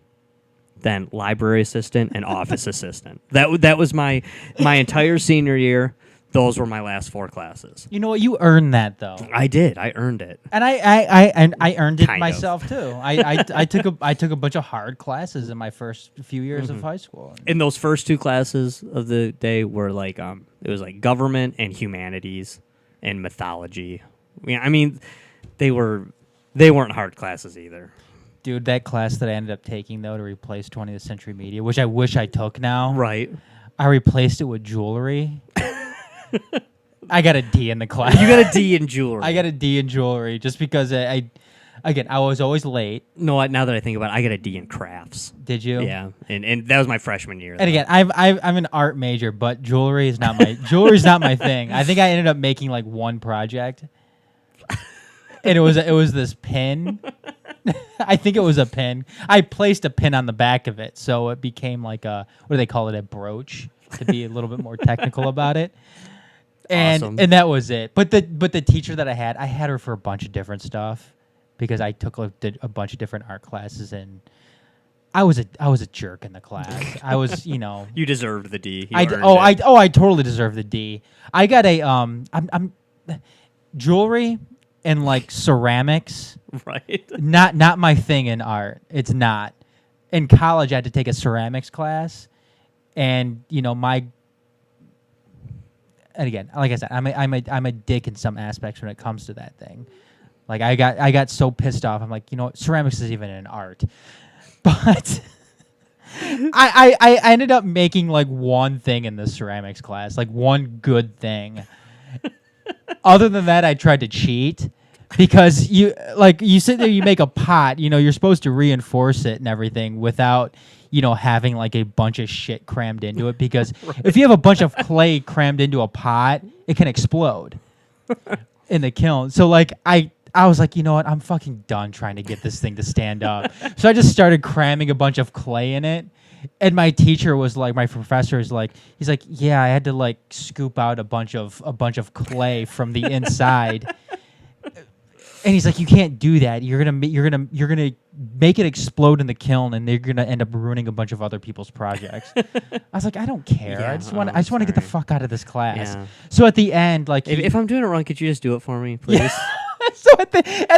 then library assistant and office assistant. That was my entire senior year. Those were my last 4 classes. You know what? You earned that though. I did. I earned it. And I earned it Kind of. myself too. I took a bunch of hard classes in my first few years of high school. And those first 2 classes of the day were like it was like government and humanities and mythology. Yeah, I mean, they weren't hard classes either. Dude, that class that I ended up taking though to replace 20th Century Media, which I wish I took now. Right. I replaced it with jewelry. I got a D in the class. You got a D in jewelry. I got a D in jewelry just because I was always late. No, now that I think about it, I got a D in crafts. Did you? Yeah, and that was my freshman year. And again, I'm an art major, but jewelry is not my thing. I think I ended up making like one project, and it was this pin. I think it was a pin. I placed a pin on the back of it, so it became like what do they call it? A brooch, to be a little bit more technical about it. And Awesome. and that was it. But the teacher that I had her for a bunch of different stuff because I took a bunch of different art classes, and I was a jerk in the class. I was, You deserved the D. I totally deserved the D. I got a I'm jewelry and like ceramics. Right. Not my thing in art. It's not. In college, I had to take a ceramics class, and and again, like I said, I'm a dick in some aspects when it comes to that thing. Like I got so pissed off. I'm like, ceramics is even an art, but I ended up making like one thing in the ceramics class, like one good thing. Other than that, I tried to cheat because you sit there, you make a pot, you're supposed to reinforce it and everything without having like a bunch of shit crammed into it, because if you have a bunch of clay crammed into a pot, it can explode in the kiln. So like I was like, you know what? I'm fucking done trying to get this thing to stand up. So I just started cramming a bunch of clay in it. And my teacher was like, my professor is like, he's like, yeah, I had to like scoop out a bunch of clay from the inside. And he's like, you can't do that. You're gonna make it explode in the kiln, and they're gonna end up ruining a bunch of other people's projects. I was like, I don't care. Yeah, I just want to get the fuck out of this class. Yeah. So at the end, like, If I'm doing it wrong, could you just do it for me, please? Yeah. So at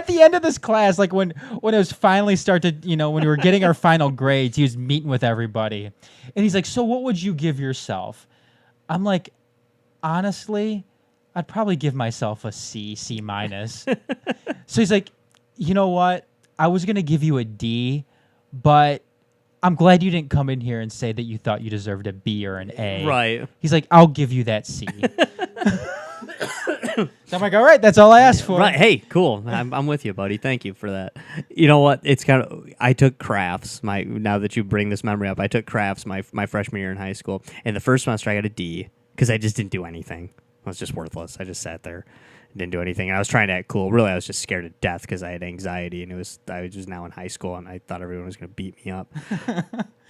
the end of this class, like when it was finally started, when we were getting our final grades, he was meeting with everybody, and he's like, so what would you give yourself? I'm like, honestly, I'd probably give myself a C minus. So he's like, you know what? I was going to give you a D, but I'm glad you didn't come in here and say that you thought you deserved a B or an A. Right. He's like, I'll give you that C. So I'm like, all right, that's all I asked for. Right. Hey, cool. I'm with you, buddy. Thank you for that. You know what? It's kind of. I took crafts. Now that you bring this memory up, I took crafts my freshman year in high school. And the first semester, I got a D because I just didn't do anything. I was just worthless. I just sat there, didn't do anything. And I was trying to act cool. Really, I was just scared to death because I had anxiety, and I was just now in high school, and I thought everyone was going to beat me up.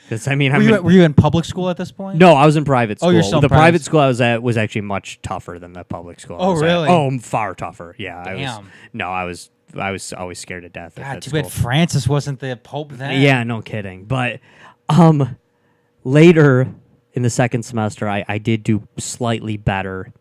Were you in public school at this point? No, I was in private school. Oh, you're still in the private private school I was at was actually much tougher than the public school. I Oh, was at. really? Oh, far tougher. Yeah. Damn. I was always scared to death. God, at too school. bad Francis wasn't the Pope then. Yeah, no kidding. But later in the second semester, I did do slightly better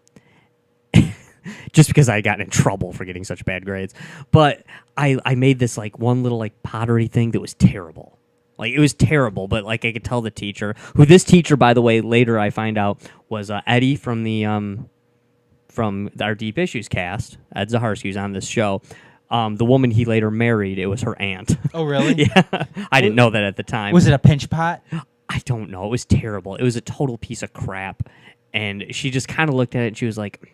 just because I got in trouble for getting such bad grades. But I made this like one little like pottery thing that was terrible. Like it was terrible, but like I could tell the teacher, who this teacher, by the way, later I find out was Eddie from our Deep Issues cast. Ed Zaharsky, who's on this show. The woman he later married, it was her aunt. Oh, really? Yeah. I didn't know that at the time. Was it a pinch pot? I don't know. It was terrible. It was a total piece of crap. And she just kind of looked at it and she was like,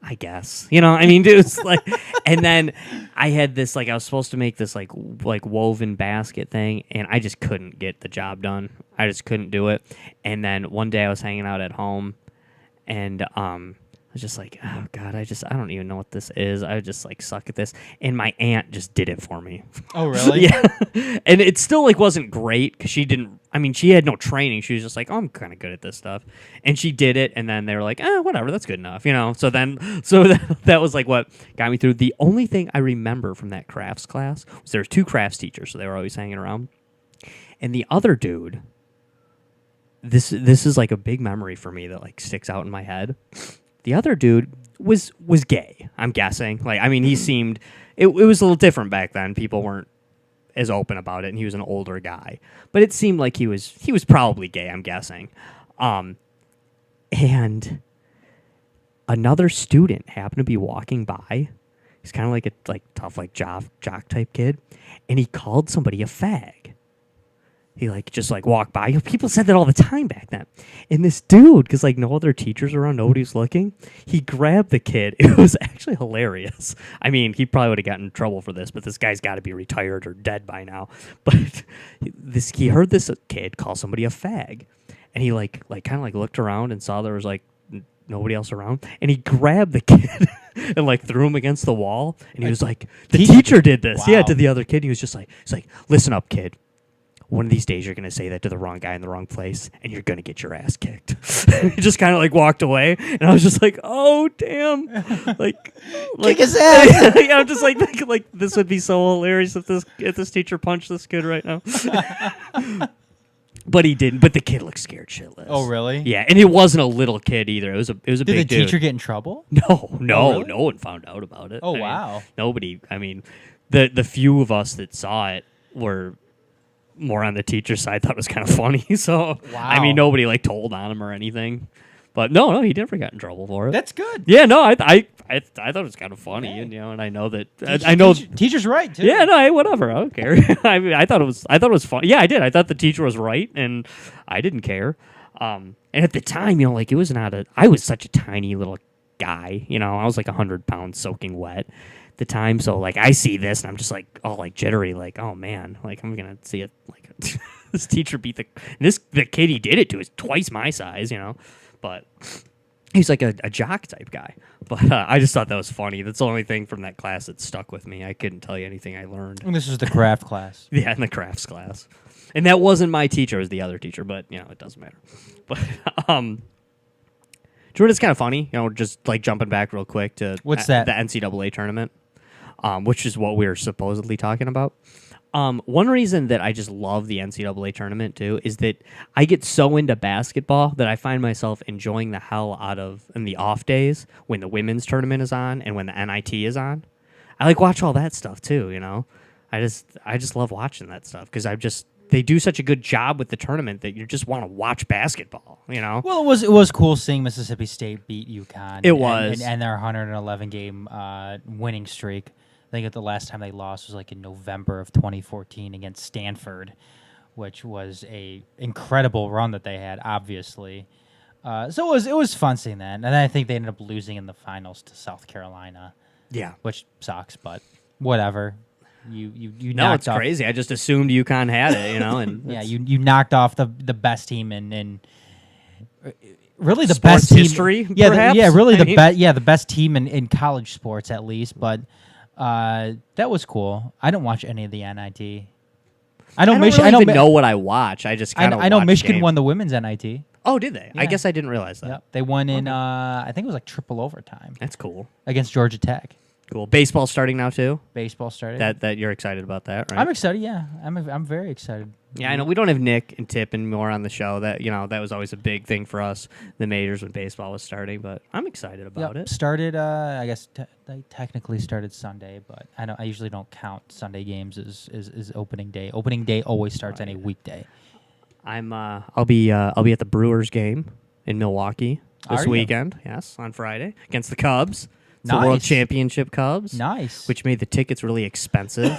I guess. You know, I mean, it was like, and then I had this, like, I was supposed to make this, like woven basket thing, and I just couldn't get the job done. I just couldn't do it. And then one day I was hanging out at home, and I was just like, oh, God, I don't even know what this is. I just, like, suck at this. And my aunt just did it for me. Oh, really? Yeah. And it still, like, wasn't great because she had no training. She was just like, oh, I'm kind of good at this stuff. And she did it, and then they were like, whatever, that's good enough, you know? So that was, like, what got me through. The only thing I remember from that crafts class was there were 2 crafts teachers, so they were always hanging around. And the other dude, this is, like, a big memory for me that, like, sticks out in my head. The other dude was gay, I'm guessing. Like, I mean, he seemed... It was a little different back then. People weren't as open about it, and he was an older guy. But it seemed like he was probably gay, I'm guessing. And another student happened to be walking by. He's kind of like a tough, like, jock type kid. And he called somebody a fag. He, like, just, like, walked by. You know, people said that all the time back then. And this dude, because, like, no other teachers around, nobody's looking, he grabbed the kid. It was actually hilarious. I mean, he probably would have gotten in trouble for this, but this guy's got to be retired or dead by now. But he heard this kid call somebody a fag. And he, like kind of, like, looked around and saw there was, like, nobody else around. And he grabbed the kid and, like, threw him against the wall. And he was like, the teacher did this. Wow. Yeah, to the other kid. He was just like, listen up, kid. One of these days you're going to say that to the wrong guy in the wrong place, and you're going to get your ass kicked. He just kind of, like, walked away, and I was just like, oh, damn. Like Kick his ass. Yeah, I'm just like, this would be so hilarious if this teacher punched this kid right now. But he didn't. But the kid looked scared shitless. Oh, really? Yeah, and it wasn't a little kid either. It was a Did big the dude. teacher get in trouble? No, really? no one found out about it. Oh, I mean, wow. nobody. I mean, the few of us that saw it were more on the teacher's side. Thought it was kind of funny. So, Wow. I mean, nobody, like, told on him or anything. But no, he never got in trouble for it. That's good. Yeah, no, I thought it was kind of funny, and, you know, and I know that Teacher's right too. Yeah, no, whatever. I don't care. I mean, I thought it was fun. Yeah, I did. I thought the teacher was right, and I didn't care. And at the time, you know, like, it was not I was such a tiny little guy. You know, I was like 100 pounds soaking wet at the time. So, like, I see this, and I'm just like all like jittery, like, oh man, like, I'm gonna see it. Like, this teacher beat the kid he did it to is twice my size. You know, but. He's like a jock type guy. But I just thought that was funny. That's the only thing from that class that stuck with me. I couldn't tell you anything I learned. And this is the craft class. Yeah, in the crafts class. And that wasn't my teacher. It was the other teacher. But, you know, it doesn't matter. But, Jordan, it's kind of funny. You know, just, like, jumping back real quick to What's that? The NCAA tournament, which is what we were supposedly talking about. One reason that I just love the NCAA tournament, too, is that I get so into basketball that I find myself enjoying the hell out of, in the off days, when the women's tournament is on and when the NIT is on. I, like, watch all that stuff, too, you know? I just love watching that stuff because they do such a good job with the tournament that you just want to watch basketball, you know? Well, it was cool seeing Mississippi State beat UConn. It was. And their 111 game winning streak. I think the last time they lost was like in November of 2014 against Stanford, which was a incredible run that they had, obviously. So it was fun seeing that. And I think they ended up losing in the finals to South Carolina. Yeah. Which sucks, but whatever. You No, knocked it's off, crazy. I just assumed UConn had it, you know? And yeah, you knocked off the best team in really the sports best team history, yeah, perhaps? really I mean- the best team in college sports at least, but that was cool. I don't watch any of the NIT. I don't Michigan. really even know what I watch. I just kind of I know watch Michigan games. won the women's NIT. Oh, did they? I Yeah. guess I didn't realize that. Yep, they won in I think it was like triple overtime That's cool. against Georgia Tech. Cool. Baseball starting now too. Baseball started. That you're excited about that, right? I'm excited. Yeah, I'm very excited. Yeah, I know we don't have Nick and Tip and more on the show. That that was always a big thing for us, the majors when baseball was starting. But I'm excited about it. Started. I guess they technically started Sunday, but I usually don't count Sunday games as opening day. Opening day always starts on a weekday. I'll be at the Brewers game in Milwaukee this weekend. Yes, on Friday against the Cubs. It's the World Championship Cubs. Nice. Which made the tickets really expensive.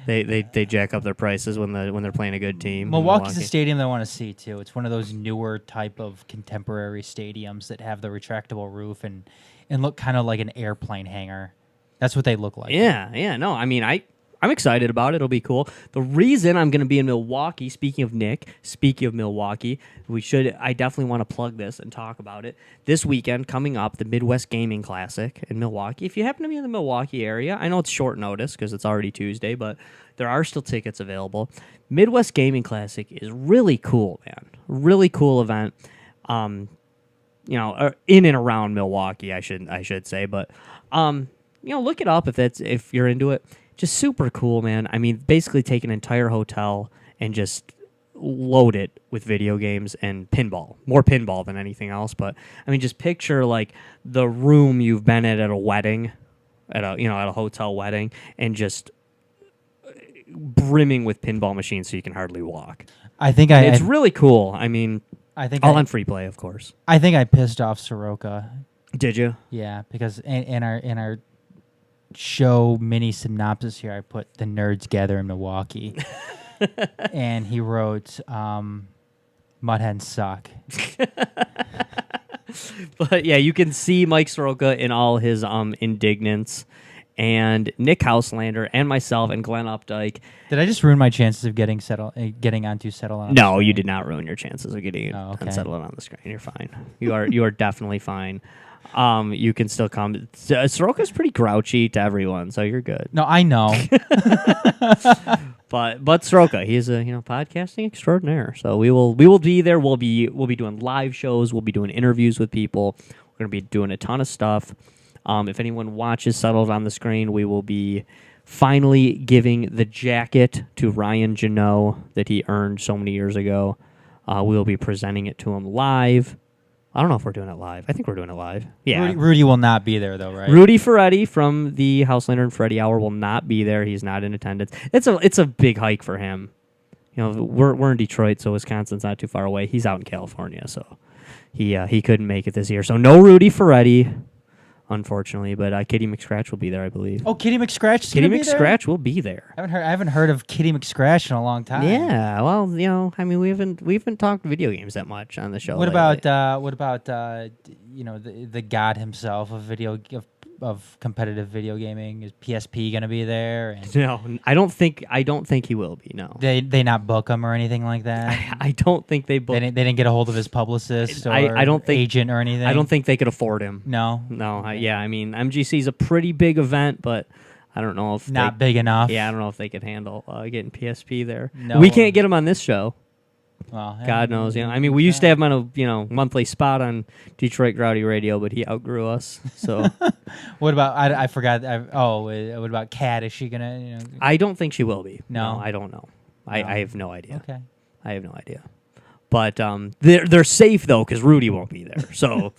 They jack up their prices when they're playing a good team. Milwaukee's a stadium that I want to see too. It's one of those newer type of contemporary stadiums that have the retractable roof and look kind of like an airplane hangar. That's what they look like. Yeah. No, I mean I'm excited about it. It'll be cool. The reason I'm going to be in Milwaukee, speaking of Milwaukee, I definitely want to plug this and talk about it. This weekend, coming up, the Midwest Gaming Classic in Milwaukee. If you happen to be in the Milwaukee area, I know it's short notice because it's already Tuesday, but there are still tickets available. Midwest Gaming Classic is really cool, man. Really cool event. In and around Milwaukee, I should say, but look it up if you're into it. Just super cool, man. I mean, basically take an entire hotel and just load it with video games and pinball. More pinball than anything else. But I mean, just picture like the room you've been at a wedding, at a hotel wedding, and just brimming with pinball machines so you can hardly walk. It's really cool. I mean, all on free play, of course. I think I pissed off Soroka. Did you? Yeah, because in our show mini synopsis here, I put the nerds gather in Milwaukee, and he wrote, "Mudhens suck." But yeah, you can see Mike Soroka in all his indignance, and Nick Houslander and myself and Glenn Updike. Did I just ruin my chances of getting onto Settle On? No, you did not ruin your chances of getting Settle on the screen. You're fine. You are definitely fine. You can still come. Soroka's pretty grouchy to everyone, so you're good. No, I know. But Soroka, he's a podcasting extraordinaire. So we will be there. We'll be doing live shows. We'll be doing interviews with people. We're gonna be doing a ton of stuff. If anyone watches Settled on the Screen, we will be finally giving the jacket to Ryan Janot that he earned so many years ago. We'll be presenting it to him live. I don't know if we're doing it live. I think we're doing it live. Yeah. Rudy will not be there, though, right? Rudy Ferretti from the Houslander and Freddie Hour will not be there. He's not in attendance. It's a big hike for him. We're in Detroit, so Wisconsin's not too far away. He's out in California, so he couldn't make it this year. So no Rudy Ferretti, unfortunately, but Kitty McScratch will be there, I believe. Oh, Kitty McScratch. Kitty McScratch will be there. I haven't heard of Kitty McScratch in a long time. Yeah, well, I mean, we haven't talked video games that much on the show. What about the god himself of competitive video gaming? Is PSP gonna be there? And no, I don't think he will be. No, they not book him or anything like that. I don't think they book. They didn't get a hold of his publicist or I don't think, agent or anything. I don't think they could afford him. No. Okay. I mean, MGC is a pretty big event, but I don't know if not big enough. Yeah, I don't know if they could handle getting PSP there. No, we can't get him on this show. Well, God knows. I mean, we used to have him on a monthly spot on Detroit Rowdy Radio, but he outgrew us. So, what about? I forgot. What about Kat? Is she gonna? I don't think she will be. No, I don't know. I have no idea. Okay, I have no idea. But they're safe though because Rudy won't be there, so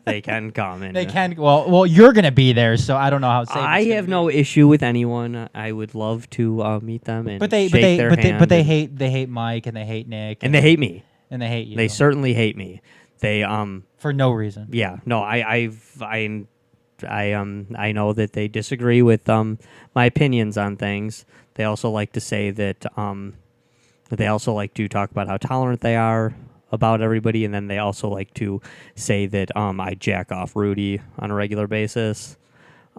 they can come and they can. Well, you're gonna be there, so I don't know how safe. I have no issue with anyone. I would love to meet them and shake their hand. But they hate Mike and they hate Nick and they hate me and they hate you. They certainly hate me. They for no reason. Yeah, no, I know that they disagree with my opinions on things. They also like to say that they also like to talk about how tolerant they are about everybody, and then they also like to say that I jack off Rudy on a regular basis.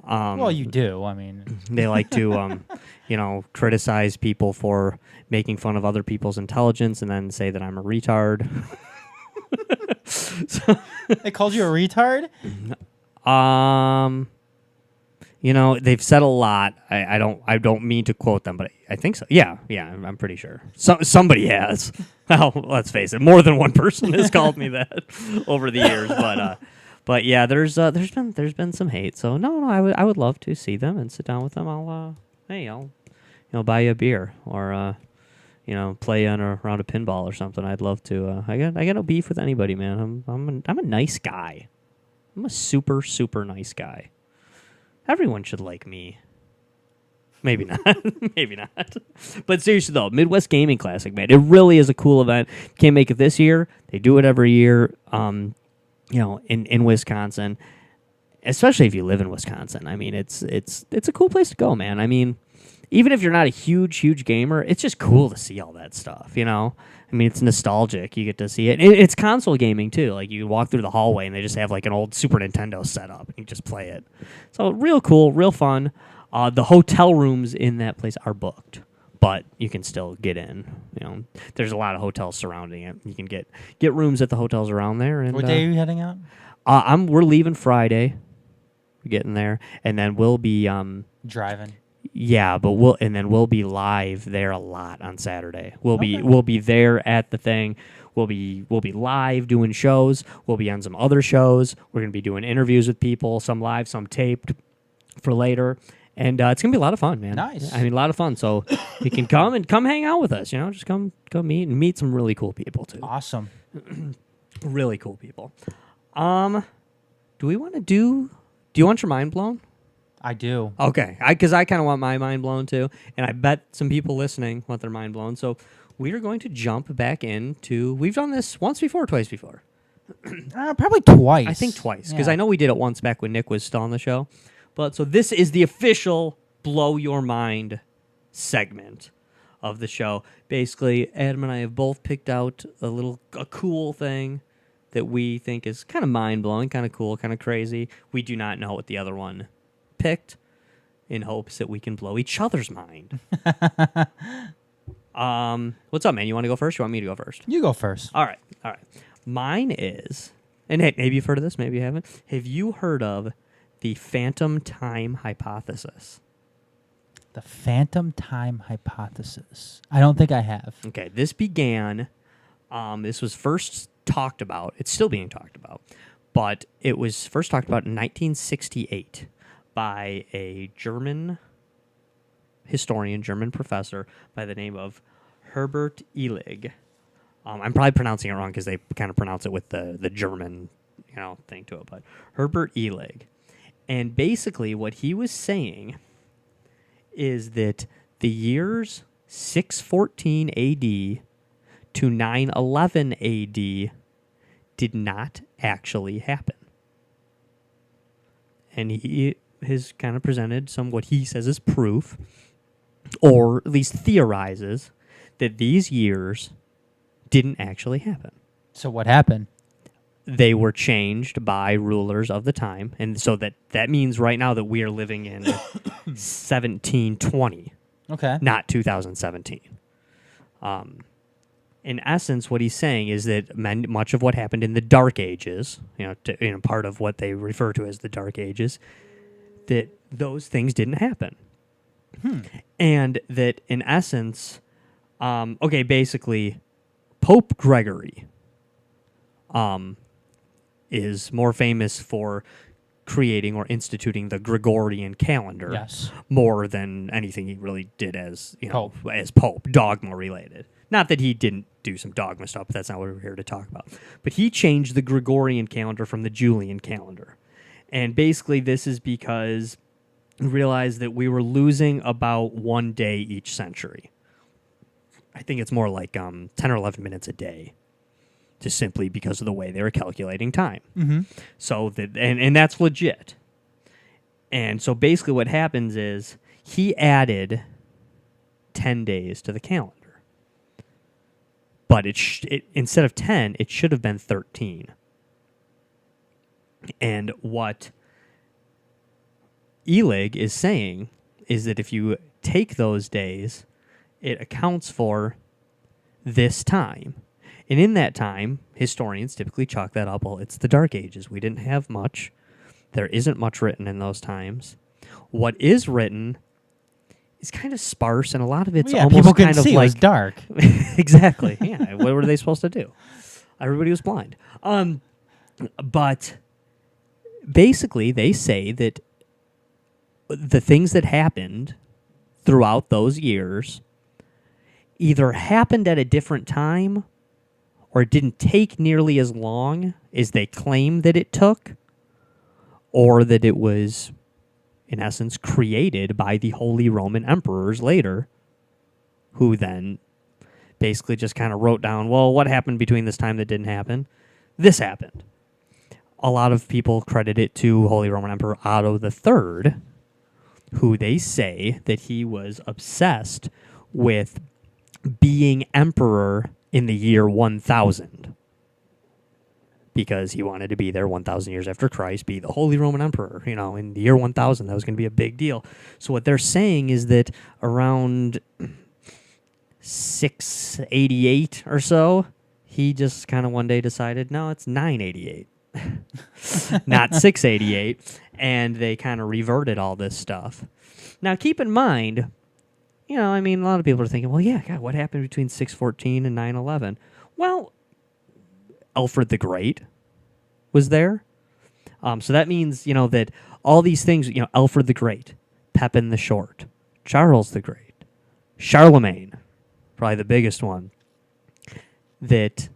Well, you do. I mean, they like to, criticize people for making fun of other people's intelligence, and then say that I'm a retard. They called you a retard? They've said a lot. I don't mean to quote them, but I think so. Yeah, I'm pretty sure. Somebody has. Well, let's face it, more than one person has called me that over the years. But yeah, there's been some hate. So no, I would love to see them and sit down with them. I'll buy you a beer or play on a round of pinball or something. I'd love to. I got no beef with anybody, man. I'm a nice guy. I'm a super nice guy. Everyone should like me. Maybe not. Maybe not. But seriously though, Midwest Gaming Classic, man, it really is a cool event. Can't make it this year. They do it every year. In Wisconsin, especially if you live in Wisconsin. I mean, it's a cool place to go, man. I mean, even if you're not a huge gamer, it's just cool to see all that stuff, I mean, it's nostalgic. You get to see it. It's console gaming, too. Like, you walk through the hallway, and they just have, like, an old Super Nintendo set up, and you just play it. So, real cool, real fun. The hotel rooms in that place are booked, but you can still get in. There's a lot of hotels surrounding it. You can get rooms at the hotels around there. And what day are you heading out? We're leaving Friday. We're getting there, and then we'll be... driving. Yeah, but we'll be live there a lot on Saturday. We'll be there at the thing. We'll be live doing shows. We'll be on some other shows. We're gonna be doing interviews with people, some live, some taped for later, and it's gonna be a lot of fun, man. Nice. I mean, a lot of fun. So you can come hang out with us. Just come meet some really cool people too. Awesome. Really cool people. Do you want your mind blown? I do. Okay, because I kind of want my mind blown too, and I bet some people listening want their mind blown. So we are going to jump back into. We've done this once before, twice before. Probably twice. I think twice, because I know we did it once back when Nick was still on the show. But so this is the official blow your mind segment of the show. Basically, Adam and I have both picked out a cool thing that we think is kind of mind blowing, kind of cool, kind of crazy. We do not know what the other one picked, in hopes that we can blow each other's mind. What's up, man? You want to go first? You want me to go first? You go first. All right. Mine is, and hey, maybe you've heard of this, maybe you haven't. Have you heard of the phantom time hypothesis? The phantom time hypothesis. I don't think I have. Okay, this began. This was first talked about. It's still being talked about, but it was first talked about in 1968. By a German historian, German professor by the name of Herbert Illig. I'm probably pronouncing it wrong because they kind of pronounce it with the German thing to it, but Herbert Illig. And basically what he was saying is that the years 614 AD to 911 AD did not actually happen. And he has kind of presented some what he says is proof, or at least theorizes, that these years didn't actually happen. So what happened? They were changed by rulers of the time, and so that means right now that we are living in 1720, okay, not 2017. In essence, what he's saying is that much of what happened in the Dark Ages, part of what they refer to as the Dark Ages, that those things didn't happen. And that, in essence, basically, Pope Gregory is more famous for creating or instituting the Gregorian calendar, yes, more than anything he really did as Pope. as Pope, dogma related. Not that he didn't do some dogma stuff, but that's not what we're here to talk about. But he changed the Gregorian calendar from the Julian calendar. And basically this is because we realized that we were losing about 1 day each century. I think it's more like 10 or 11 minutes a day, just simply because of the way they were calculating time. Mm-hmm. So and that's legit. And so basically what happens is he added 10 days to the calendar. But instead of 10, it should have been 13. And what Illig is saying is that if you take those days, it accounts for this time. And in that time, historians typically chalk that up, well, it's the Dark Ages. We didn't have much. There isn't much written in those times. What is written is kind of sparse, and a lot of it's almost people kind couldn't of see, like... it was dark. Exactly. Yeah. What were they supposed to do? Everybody was blind. But basically, they say that the things that happened throughout those years either happened at a different time or it didn't take nearly as long as they claim that it took, or that it was, in essence, created by the Holy Roman Emperors later, who then basically just kind of wrote down, well, what happened between this time that didn't happen? This happened. A lot of people credit it to Holy Roman Emperor Otto III, who they say that he was obsessed with being emperor in the year 1000 because he wanted to be there 1,000 years after Christ, be the Holy Roman Emperor. In the year 1000, that was going to be a big deal. So what they're saying is that around 688 or so, he just kind of one day decided, no, it's 988, not 688, and they kind of reverted all this stuff. Now, keep in mind, a lot of people are thinking, well, yeah, God, what happened between 614 and 911? Well, Alfred the Great was there. So that means, that all these things, Alfred the Great, Pepin the Short, Charles the Great, Charlemagne, probably the biggest one, that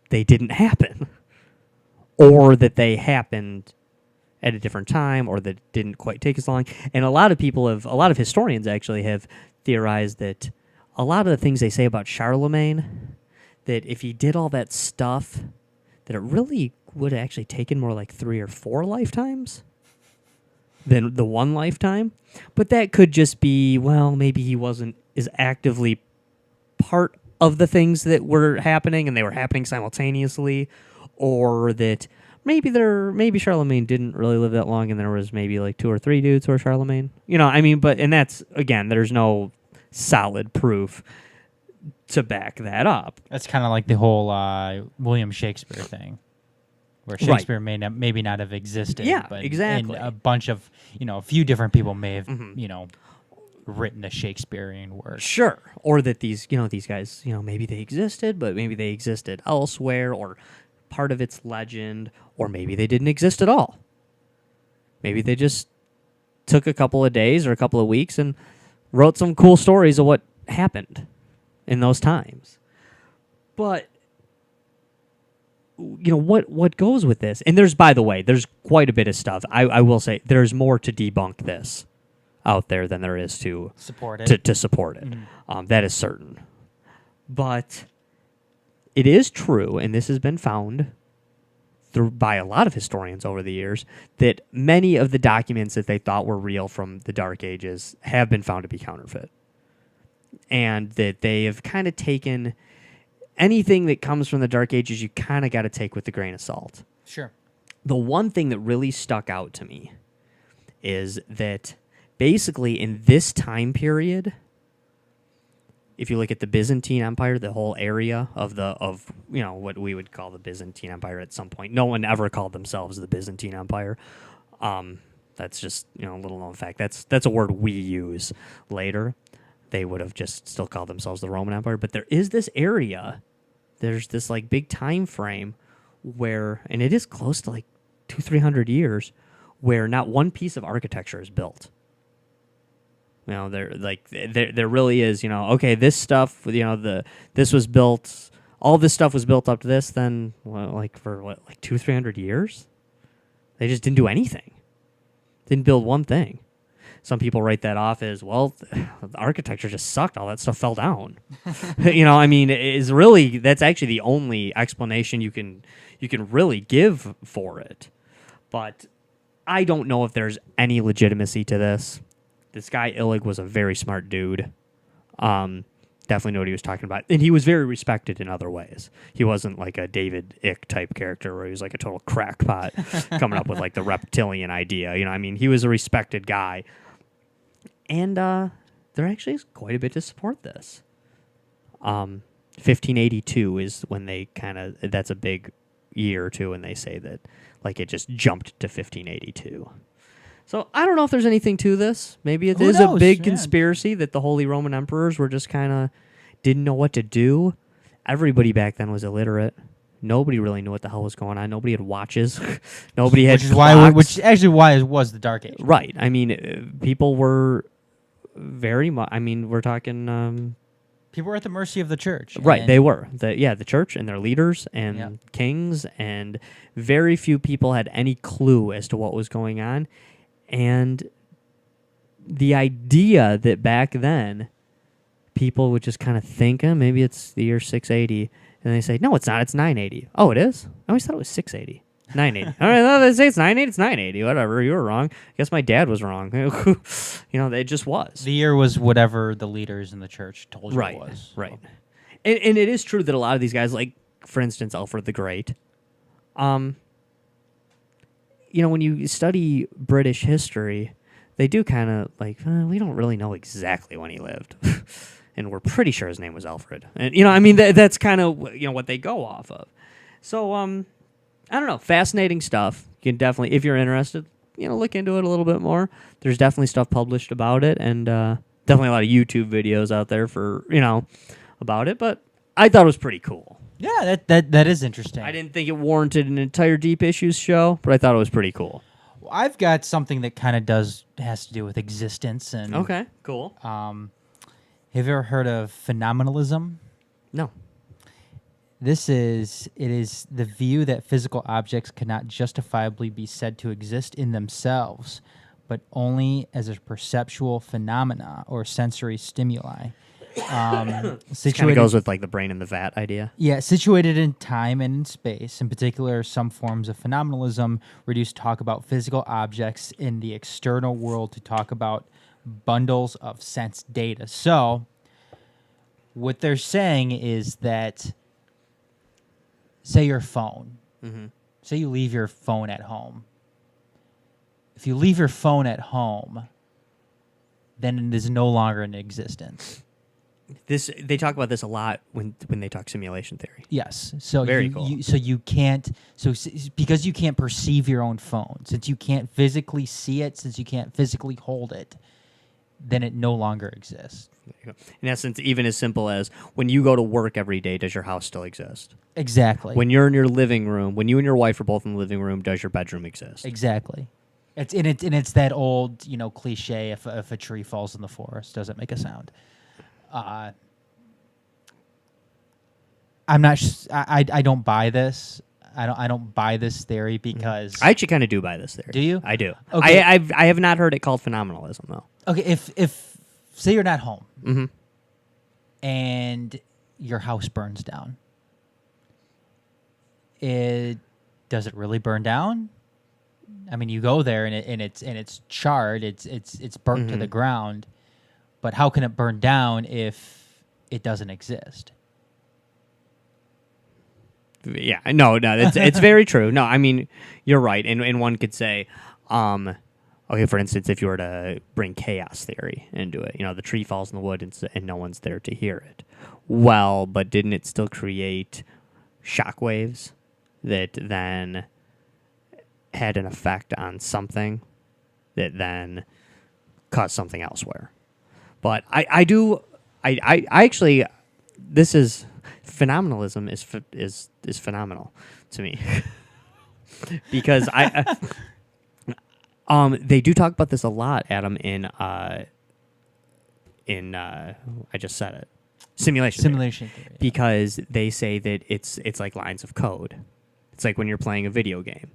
they didn't happen, or that they happened at a different time, or that it didn't quite take as long. And a lot of historians actually have theorized that a lot of the things they say about Charlemagne, that if he did all that stuff, that it really would have actually taken more like 3 or 4 lifetimes than the one lifetime. But that could just be, well, maybe he wasn't as actively part of the things that were happening and they were happening simultaneously, or that maybe Charlemagne didn't really live that long and there was maybe like 2 or 3 dudes who were Charlemagne. And that's, again, there's no solid proof to back that up. That's kind of like the whole William Shakespeare thing, where Shakespeare may maybe not have existed. Yeah, but exactly. And a bunch of, a few different people may have, written a Shakespearean work. Sure. Or that these guys, maybe they existed, but maybe they existed elsewhere, or part of its legend, or maybe they didn't exist at all. Maybe they just took a couple of days or a couple of weeks and wrote some cool stories of what happened in those times. But what goes with this? And there's quite a bit of stuff. I will say there's more to debunk this out there than there is to support it. To support it. Mm-hmm. That is certain. But it is true, and this has been found by a lot of historians over the years, that many of the documents that they thought were real from the Dark Ages have been found to be counterfeit. And that they have kind of taken anything that comes from the Dark Ages, you kind of got to take with a grain of salt. Sure. The one thing that really stuck out to me is that basically in this time period, if you look at the Byzantine Empire, the whole area of what we would call the Byzantine Empire at some point, no one ever called themselves the Byzantine Empire. That's just a little known fact. That's a word we use later. They would have just still called themselves the Roman Empire. But there is this area, there's this like big time frame where, and it is close to like 200-300 years, where not one piece of architecture is built. There really is, okay, this stuff, this was built, all this stuff was built up to this, then, for 200-300 years? They just didn't do anything. Didn't build one thing. Some people write that off as, well, the architecture just sucked, all that stuff fell down. That's actually the only explanation you can really give for it. But I don't know if there's any legitimacy to this. This guy Illig was a very smart dude. Definitely knew what he was talking about. And he was very respected in other ways. He wasn't like a David Icke type character where he was like a total crackpot coming up with like the reptilian idea. He was a respected guy. And there actually is quite a bit to support this. 1582 is when they that's a big year or two, and they say that like it just jumped to 1582. So I don't know if there's anything to this. Maybe it is a big conspiracy that the Holy Roman Emperors were just kind of didn't know what to do. Everybody back then was illiterate. Nobody really knew what the hell was going on. Nobody had watches. Nobody had Which is why, why it was the Dark Age. Right. I mean, people were very much. I mean, we're talking. People were at the mercy of the church. Right. and They were. The church and their leaders and Yep. kings, and very few people had any clue as to what was going on. And the idea that back then people would just kind of think, maybe it's the year 680, and they say, no, it's not. It's 980. Oh, it is? I always thought it was 680. 980. All right, no, they say it's 980. It's 980. Whatever. You were wrong. I guess my dad was wrong. It just was. the year was whatever the leaders in the church told you Right. it was. Right. And it is true that a lot of these guys, like, for instance, Alfred the Great, when you study British history, they do kind of like, we don't really know exactly when he lived. And we're pretty sure his name was Alfred. And, that's kind of, what they go off of. So, I don't know. Fascinating stuff. You can definitely, if you're interested, look into it a little bit more. There's definitely stuff published about it, and definitely a lot of YouTube videos out there for, about it. But I thought it was pretty cool. Yeah, that is interesting. I didn't think it warranted an entire Deep Issues show, but I thought it was pretty cool. Well, I've got something that kind of has to do with existence and. Okay, cool. Have you ever heard of phenomenalism? No. It is the view that physical objects cannot justifiably be said to exist in themselves, but only as a perceptual phenomena or sensory stimuli. This kind of goes with like the brain in the vat idea. Yeah, situated in time and in space. In particular, some forms of phenomenalism reduce talk about physical objects in the external world to talk about bundles of sense data. So, what they're saying is that, say your phone, say you leave your phone at home. If you leave your phone at home, then it is no longer in existence. They talk about this a lot when they talk simulation theory. Yes. So Very cool. Because you can't perceive your own phone, since you can't physically see it, since you can't physically hold it, then it no longer exists. In essence, even as simple as when you go to work every day, does your house still exist? Exactly. When you're in your living room, when you and your wife are both in the living room, does your bedroom exist? Exactly. It's that old, cliche, if a tree falls in the forest, does it make a sound? I'm not. I don't buy this. I don't buy this theory because I actually kind of do buy this theory. Do you? I do. Okay. I have not heard it called phenomenalism though. Okay, if say you're not home Mm-hmm. and your house burns down, does it really burn down? I mean, you go there and it's charred, it's burnt to the ground, but how can it burn down if it doesn't exist? Yeah, no, it's very true. No, I mean, you're right, and one could say, okay, for instance, if you were to bring chaos theory into it, the tree falls in the wood and no one's there to hear it. Well, but didn't it still create shockwaves that then had an effect on something that then caused something elsewhere? But I actually, this is phenomenalism is phenomenal to me because they do talk about this a lot, Adam, in I just said it, simulation theory. because they say that it's like lines of code. It's like when you're playing a video game.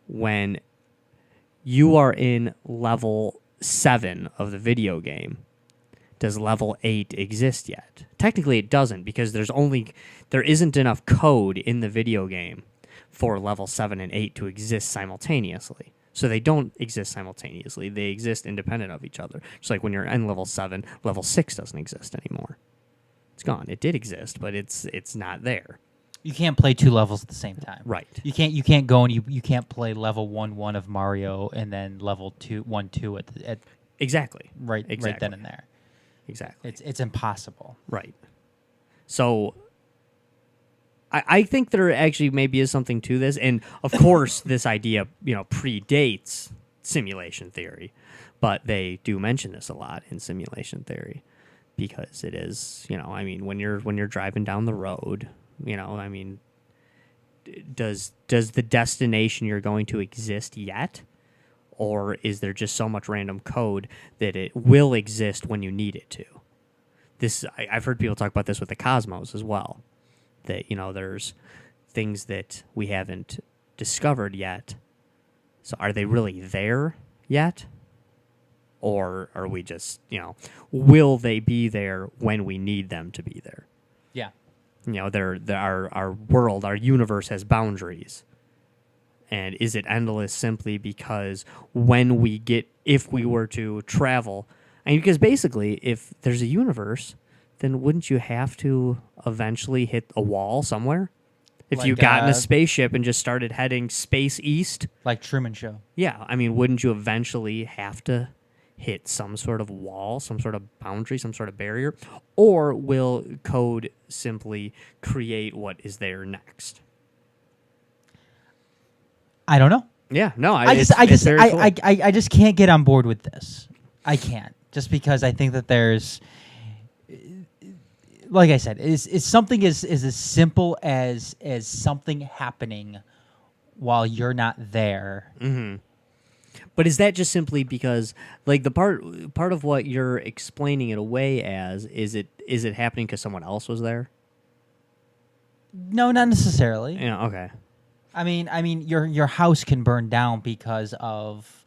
When you are in level 7 of the video game, does level 8 exist yet? Technically it doesn't, because there isn't enough code in the video game for level 7 and 8 to exist simultaneously. So they don't exist simultaneously. They exist independent of each other. Just like when you're in level 7, level 6 doesn't exist anymore. It's gone. It did exist, but it's not there. You can't play two levels at the same time. Right. You can't go and you can't play level 1 of Mario and then level 1 2 at Exactly. right Exactly. then and there. Exactly. It's impossible. Right. So I think there actually maybe is something to this. And, of course, this idea, predates simulation theory. But they do mention this a lot in simulation theory because it is, when you're driving down the road, does the destination you're going to exist yet, or is there just so much random code that it will exist when you need it to? I've heard people talk about this with the cosmos as well, that there's things that we haven't discovered yet. So are they really there yet? Or are we just, will they be there when we need them to be there? Yeah. Our world, our universe has boundaries. And is it endless simply because if we were to travel, because basically, if there's a universe, then wouldn't you have to eventually hit a wall somewhere? If you got in a spaceship and just started heading space east? Like Truman Show. Yeah, wouldn't you eventually have to hit some sort of wall, some sort of boundary, some sort of barrier? Or will code simply create what is there next? I don't know. Yeah, no, I just can't get on board with this. I can't, just because I think that there's, like I said, is something as simple as something happening while you're not there. Mm-hmm. But is that just simply because, like, the part of what you're explaining it away as, is it happening because someone else was there? No, not necessarily. Yeah, okay. I mean, your house can burn down because of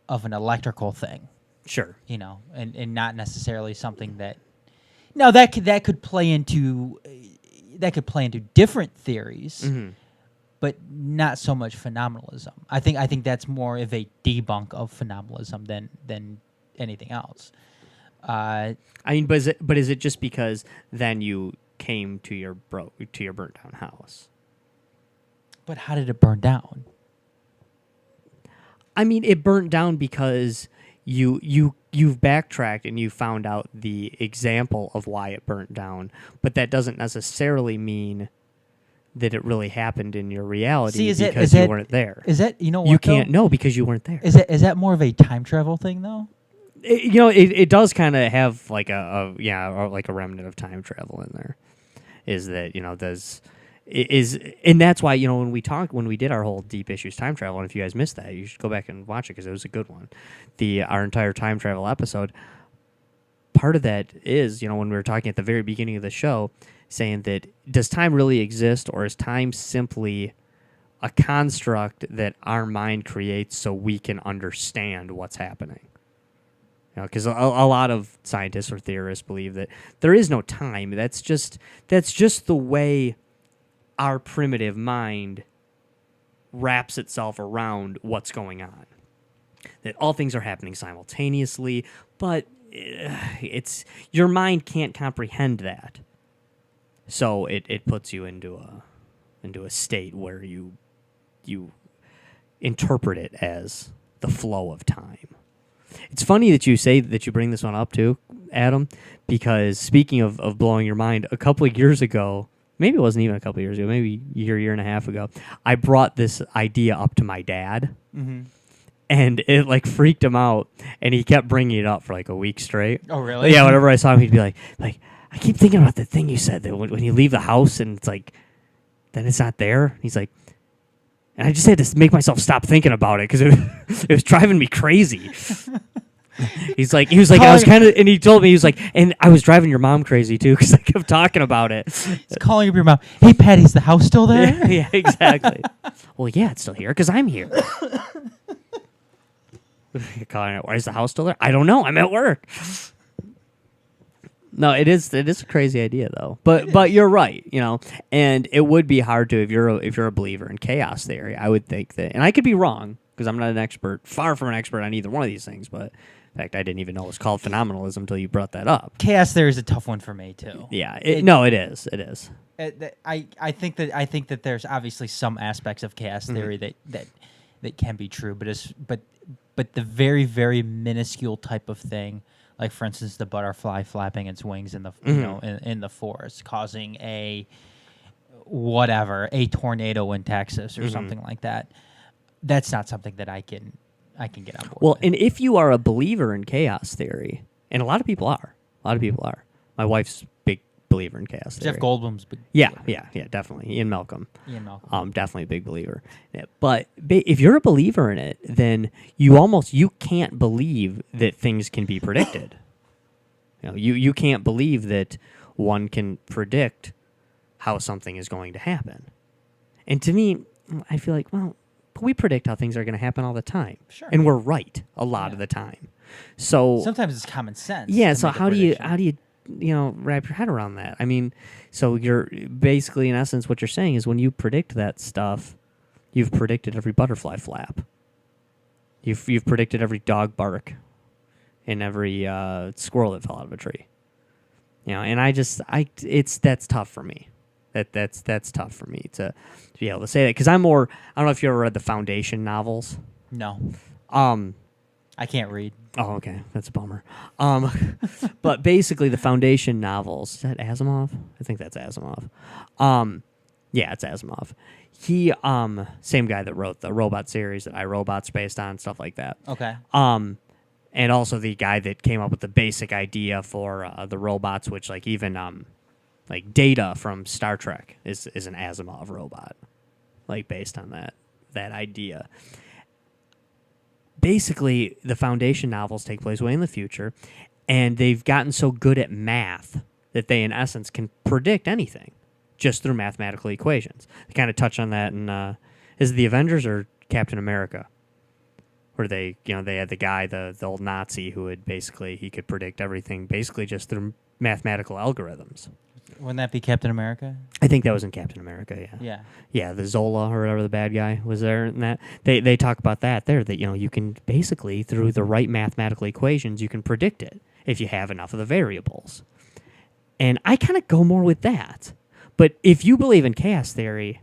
an electrical thing. Sure. And not necessarily something that. No, that could play into different theories. Mm-hmm. But not so much phenomenalism. I think that's more of a debunk of phenomenalism than anything else. But is it just because then you came to your burnt down house? But how did it burn down? It burnt down because you've backtracked and you found out the example of why it burnt down, but that doesn't necessarily mean that it really happened in your reality because you weren't there. Is that, what, you can't know because you weren't there. Is that more of a time travel thing though? It does kind of have like a remnant of time travel in there. Is that and that's why when we did our whole Deep Issues time travel, and if you guys missed that, you should go back and watch it because it was a good one. Our entire time travel episode. Part of that is when we were talking at the very beginning of the show, saying that does time really exist, or is time simply a construct that our mind creates so we can understand what's happening? Because a lot of scientists or theorists believe that there is no time. That's just the way our primitive mind wraps itself around what's going on. That all things are happening simultaneously, but your mind can't comprehend that. So it puts you into a state where you interpret it as the flow of time. It's funny that you say that you bring this one up too, Adam, because speaking of blowing your mind, a couple of years ago, maybe it wasn't even a couple of years ago, maybe a year and a half ago, I brought this idea up to my dad, mm-hmm. and it freaked him out, and he kept bringing it up for a week straight. Oh, really? Yeah, whenever I saw him, he'd be like, I keep thinking about the thing you said, that when you leave the house and it's then it's not there. He's like, and I just had to make myself stop thinking about it because it was driving me crazy. He was like, I was kind of, and he told me, he was like, and I was driving your mom crazy too because I kept talking about it. He's calling up your mom. Hey, Patty, is the house still there? Yeah, exactly. Well, yeah, it's still here because I'm here. Calling it, why is the house still there? I don't know. I'm at work. No, it is a crazy idea though. But you're right, and it would be hard to if you're a believer in chaos theory. I would think that, and I could be wrong because I'm not an expert, far from an expert on either one of these things. But in fact, I didn't even know it was called phenomenalism until you brought that up. Chaos theory is a tough one for me too. Yeah, it is. It is. I think that there's obviously some aspects of chaos theory mm-hmm. that can be true, but the very, very minuscule type of thing. Like, for instance, the butterfly flapping its wings in the mm-hmm. in the forest, causing a tornado in Texas or mm-hmm. something like that. That's not something that I can get on board. Well, with. And if you are a believer in chaos theory, and a lot of people are, my wife's big believer in chaos theory. Jeff Goldblum's big. Yeah, definitely. Ian Malcolm. Ian Malcolm. Definitely a big believer. Yeah, but if you're a believer in it, then you can't believe that things can be predicted. You can't believe that one can predict how something is going to happen. And to me, I feel like, well, we predict how things are going to happen all the time. Sure. And we're right a lot of the time. So sometimes it's common sense. Yeah, to so make a how do you prediction. wrap your head around that? I mean, so you're basically, in essence, what you're saying is when you predict that stuff, you've predicted every butterfly flap. You've predicted every dog bark and every squirrel that fell out of a tree. And that's tough for me. That's tough for me to be able to say that, because I don't know if you ever read the Foundation novels. No. I can't read. Oh, okay. That's a bummer. But basically, the Foundation novels, is that Asimov? I think that's Asimov. Yeah, it's Asimov. He, same guy that wrote the robot series that iRobot's based on, stuff like that. Okay. And also the guy that came up with the basic idea for the robots, which like even like Data from Star Trek is an Asimov robot, like based on that idea. Basically, the Foundation novels take place way in the future, and they've gotten so good at math that they, in essence, can predict anything just through mathematical equations. They kind of touch on that in, is it the Avengers or Captain America? Where they had the guy, the old Nazi, who he could predict everything basically just through mathematical algorithms. Wouldn't that be Captain America? I think that was in Captain America, yeah. Yeah. Yeah, the Zola or whatever the bad guy was there, and that they talk about that there, that you can basically through the right mathematical equations you can predict it if you have enough of the variables. And I kind of go more with that. But if you believe in chaos theory,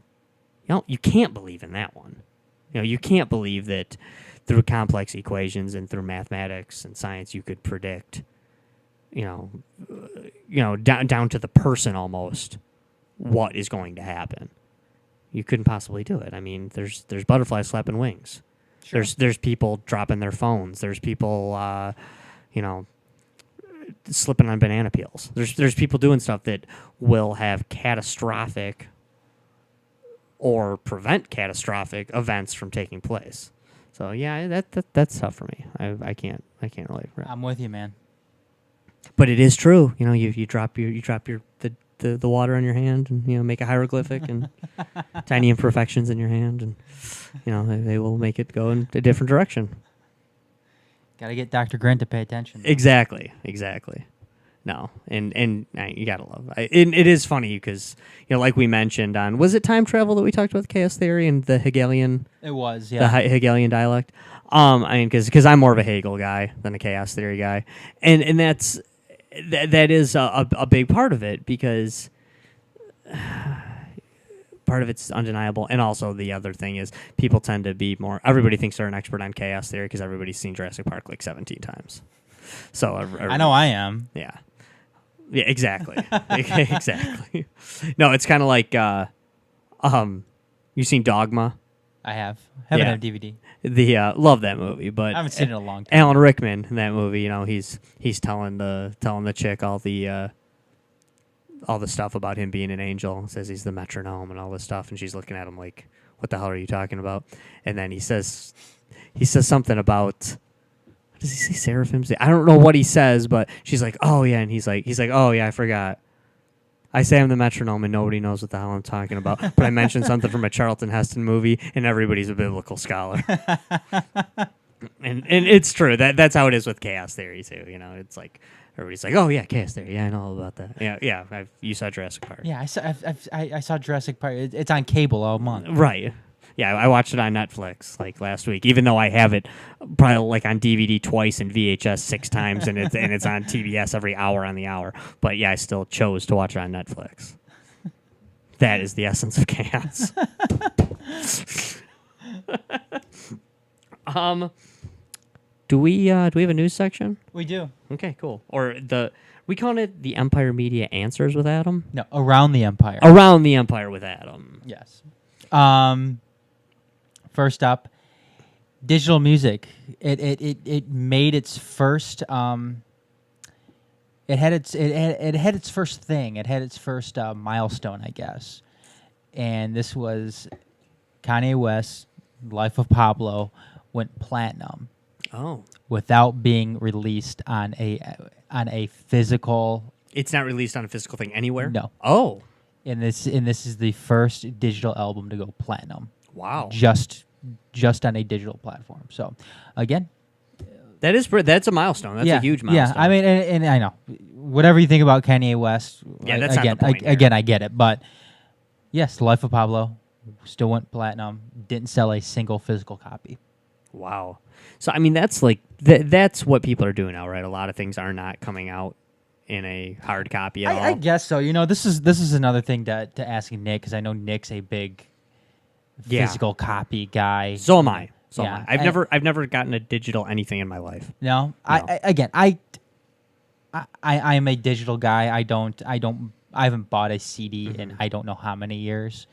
you can't believe in that one. You can't believe that through complex equations and through mathematics and science you could predict down to the person almost what is going to happen. You couldn't possibly do it. I mean, there's butterflies flapping wings. Sure. There's people dropping their phones. There's people slipping on banana peels. There's people doing stuff that will have catastrophic or prevent catastrophic events from taking place. So yeah, that's tough for me. I can't really. I'm with you, man. But it is true. You drop the water on your hand and make a hieroglyphic and tiny imperfections in your hand, and they will make it go in a different direction. Got to get Dr. Grant to pay attention. Exactly. No, and you gotta love it. It is funny because like we mentioned on, was it time travel that we talked about the chaos theory and the Hegelian? It was, yeah. The Hegelian dialect. I mean, because I'm more of a Hegel guy than a chaos theory guy, and that is a big part of it, because part of it's undeniable, and also the other thing is people tend to be more. Everybody thinks they're an expert on chaos theory because everybody's seen Jurassic Park like 17 times. So I know I am. Yeah. Yeah, exactly. Exactly. No, it's kind of like, you seen Dogma? I have. Haven't had DVD. Love that movie, but I haven't seen it in a long time. Alan Rickman in that movie, he's telling the chick all the stuff about him being an angel. Says he's the metronome and all this stuff, and she's looking at him like, "What the hell are you talking about?" And then he says something about. Does he say seraphims? I don't know what he says, but she's like, "Oh yeah," and he's like, "Oh yeah, I forgot. I say I'm the metronome, and nobody knows what the hell I'm talking about. But I mentioned something from a Charlton Heston movie, and everybody's a biblical scholar." and it's true. That's how it is with chaos theory too. It's like everybody's like, "Oh yeah, chaos theory. Yeah, I know all about that." Yeah. You saw Jurassic Park. Yeah, I saw Jurassic Park. It's on cable all month. Right. Yeah, I watched it on Netflix like last week, even though I have it probably like on DVD twice and VHS 6 times, and it's on TBS every hour on the hour. But yeah, I still chose to watch it on Netflix. That is the essence of chaos. Do we have a news section? We do. Okay, cool. Or we call it the Empire Media Answers with Adam? No, Around the Empire. Around the Empire with Adam. Yes. First up, digital music. It made its first it had its first thing. It had its first milestone, I guess. And this was Kanye West, Life of Pablo, went platinum Oh, without being released on a physical. it's not released on a physical thing anywhere. No. Oh, And this is the first digital album to go platinum. wow. Just on a digital platform. So, again, That's a milestone. That's a huge milestone. Yeah, I mean, and I know whatever you think about Kanye West. Yeah, that's not the point here. Again, I get it, but yes, Life of Pablo still went platinum. Didn't sell a single physical copy. Wow. So I mean, that's like that's what people are doing now, right? A lot of things are not coming out in a hard copy at all. I guess so. You know, this is another thing to ask Nick, because I know Nick's a big physical copy guy. So am I. So Yeah, am I. I've never gotten a digital anything in my life. No, I am a digital guy. I haven't bought a CD in I don't know how many years,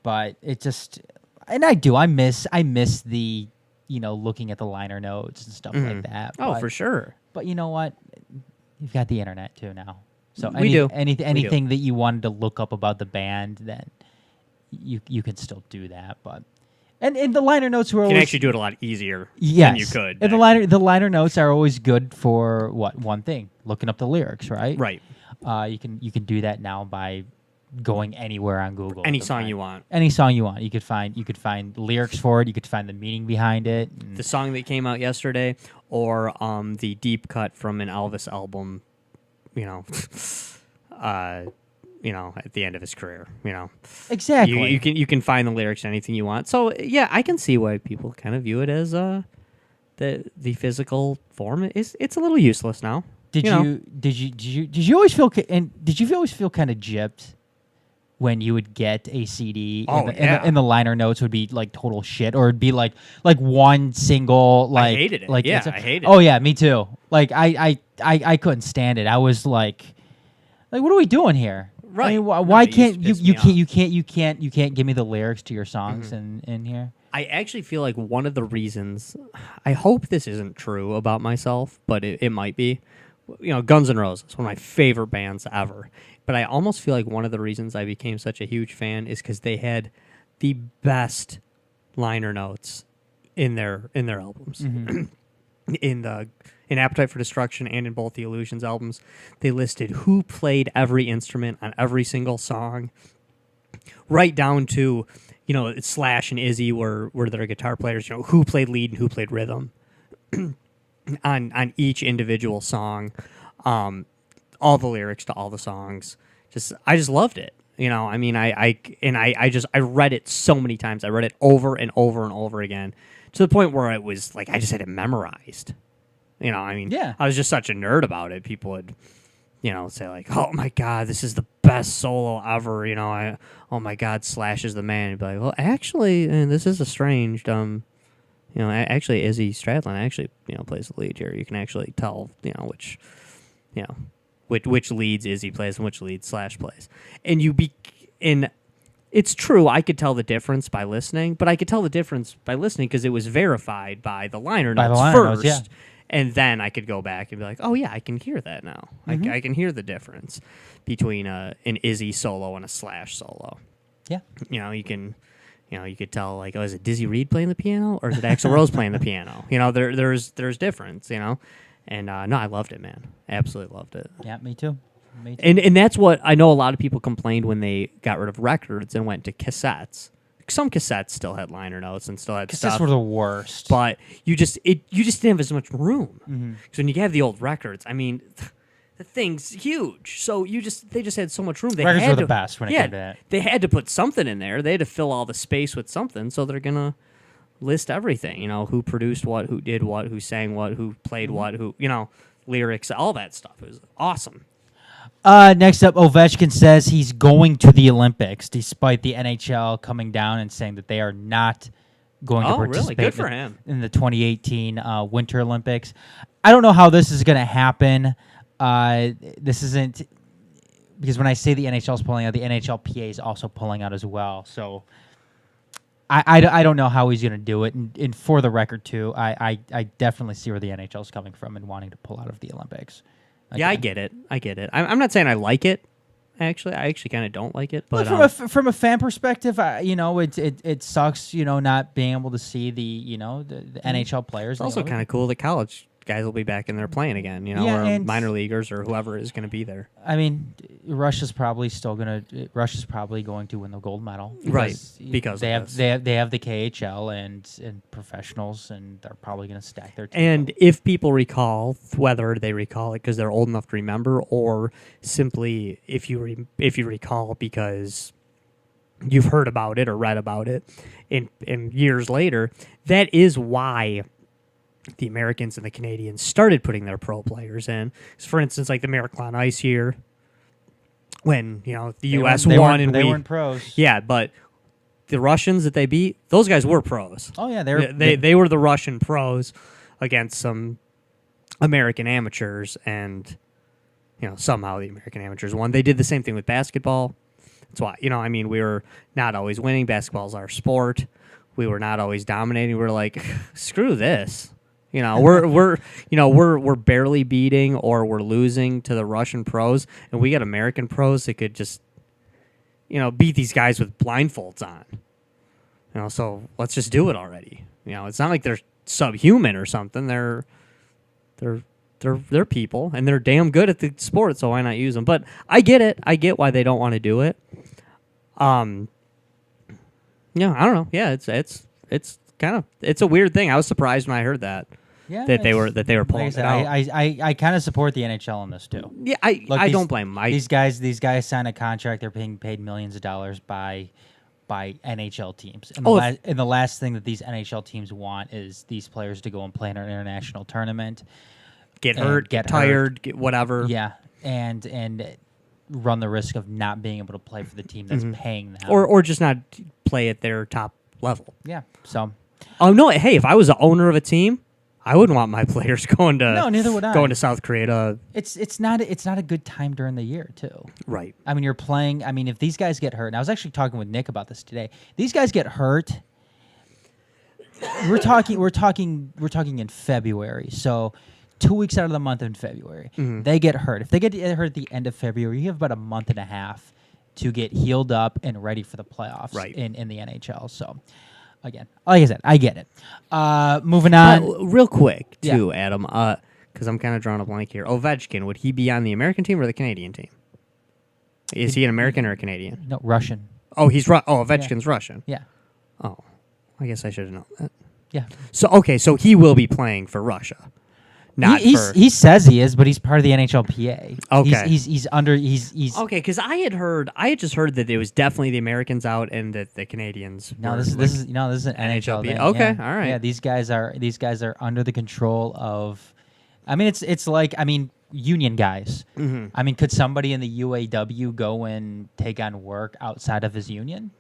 but it just, and I miss the, looking at the liner notes and stuff like that. Oh, but, for sure. But you know what? You've got the internet too now. So We do. anything that you wanted to look up about the band, then you can still do that. But and the liner notes were You can always, actually do it a lot easier yes, than you could. And back the liner notes are always good for one thing, looking up the lyrics, right? Right. You can do that now by going anywhere on Google. Any to song find- you want. Any song you want. You could find lyrics for it. You could find the meaning behind it. and- The song that came out yesterday, or the deep cut from an Elvis album, at the end of his career, Exactly. you can find the lyrics to anything you want. So yeah, I can see why people kind of view it as the physical form is it's a little useless now. Did you always feel did you always feel kind of gypped when you would get a CD and the liner notes would be like total shit, or it'd be like one single like I hated it. like Yeah, it's a- I hated Oh it. yeah, me too. Like I couldn't stand it. I was like what are we doing here? Right. I mean, No, why it used can't to you piss me you can't give me the lyrics to your songs Mm-hmm. in here? I actually feel like one of the reasons, I hope this isn't true about myself, but it might be. Guns N' Roses, one of my favorite bands ever. But I almost feel like one of the reasons I became such a huge fan is because they had the best liner notes in their albums. In Appetite for Destruction and in both the Illusions albums, they listed who played every instrument on every single song, right down to, Slash and Izzy were their guitar players, who played lead and who played rhythm on each individual song, all the lyrics to all the songs. I just loved it. I read it so many times. I read it over and over and over again, to the point where it was like I just had it memorized. Yeah. I was just such a nerd about it. People would, say like, "Oh my God, this is the best solo ever." Oh my God, Slash is the man. You'd be like, "Well, actually, this is a strange, actually Izzy Stradlin actually, plays the lead here. You can actually tell, which leads Izzy plays and which leads Slash plays." And it's true, I could tell the difference by listening, but I could tell the difference by listening because it was verified by the liner By the notes liner first. notes, yeah. And then I could go back and be like, "Oh yeah, I can hear that now. I can hear the difference between an Izzy solo and a Slash solo." Yeah. You could tell like, "Oh, is it Dizzy Reed playing the piano or is it Axl Rose playing the piano?" There's difference, And no, I loved it, man. Absolutely loved it. Yeah, me too. Me too. And that's what I know a lot of people complained when they got rid of records and went to cassettes. Some cassettes still had liner notes and still had Cassettes stuff. were the worst. But you just didn't have as much room. Mm-hmm. Because when you have the old records, I mean, the thing's huge. So they just had so much room. They Records had were the to, best when it yeah, came to that. They had to put something in there. They had to fill all the space with something. So they're gonna list everything. Who produced what, who did what, who sang what, who played Mm-hmm. what, who lyrics, all that stuff. It was awesome. Next up, Ovechkin says he's going to the Olympics, despite the NHL coming down and saying that they are not going to Oh, really? participate Good for him. in the 2018 Winter Olympics. I don't know how this is going to happen. This isn't because when I say the NHL is pulling out, the NHLPA is also pulling out as well. So I don't know how he's going to do it. And for the record, too, I definitely see where the NHL is coming from and wanting to pull out of the Olympics. Yeah, I get it. I'm not saying I like it. Actually, I actually kind of don't like it. But from a fan perspective, it sucks, not being able to see the NHL players. it's also kind of cool that college guys will be back in there playing again, Yeah, or and- minor leaguers or whoever is going to be there. I mean, Russia's probably going to win the gold medal, Right, because they of have this. they have the KHL and professionals, and they're probably going to stack their team. And if people recall, whether they recall it because they're old enough to remember, or simply if you recall because you've heard about it or read about it, and years later, that is why the Americans and the Canadians started putting their pro players in. So for instance, like the Miracle Ice year, when the U.S. won and they we weren't pros. yeah, but the Russians that they beat, those guys were pros. Oh yeah, They were the Russian pros against some American amateurs, and somehow the American amateurs won. They did the same thing with basketball. That's why we were not always winning. Basketball's our sport. We were not always dominating. We were like, screw this. We're barely beating or we're losing to the Russian pros, and we got American pros that could just beat these guys with blindfolds on. So let's just do it already. It's not like they're subhuman or something. They're people, and they're damn good at the sport, so why not use them? But I get it. I get why they don't want to do it. I don't know. Yeah, it's a weird thing. I was surprised when I heard that. Yeah, that they were pulling like it I out. said, I kind of support the NHL on this too. Yeah, Look, I don't blame them. These guys sign a contract. They're being paid millions of dollars by NHL teams. And the last thing that these NHL teams want is these players to go and play in an international tournament, get hurt, get tired, get whatever. Yeah, and run the risk of not being able to play for the team that's paying them, or just not play at their top level. Yeah. So. Oh no! Hey, if I was the owner of a team, I wouldn't want my players going to neither would I. Going to South Korea. It's not a good time during the year too. Right. I mean, you're playing. I mean, if these guys get hurt, and I was actually talking with Nick about this today. These guys get hurt. We're talking in February. So 2 weeks out of the month in February, they get hurt. If they get hurt at the end of February, you have about a month and a half to get healed up and ready for the playoffs in the NHL. So. Again, like I said, I get it. Moving on. Real quick, too, Adam, because I'm kind of drawing a blank here. Ovechkin, would he be on the American team or the Canadian team? Is he an American or a Canadian? No, Russian. Oh, Ovechkin's Russian. Yeah. Oh, I guess I should have known that. Yeah. So he will be playing for Russia. He says he is, but he's part of the NHLPA. Okay. He's okay, because I had just heard that it was definitely the Americans out and that the Canadians. This is an NHL thing. Okay, yeah. all right. Yeah, these guys are under the control of. I mean, it's like union guys. Mm-hmm. I mean, could somebody in the UAW go and take on work outside of his union?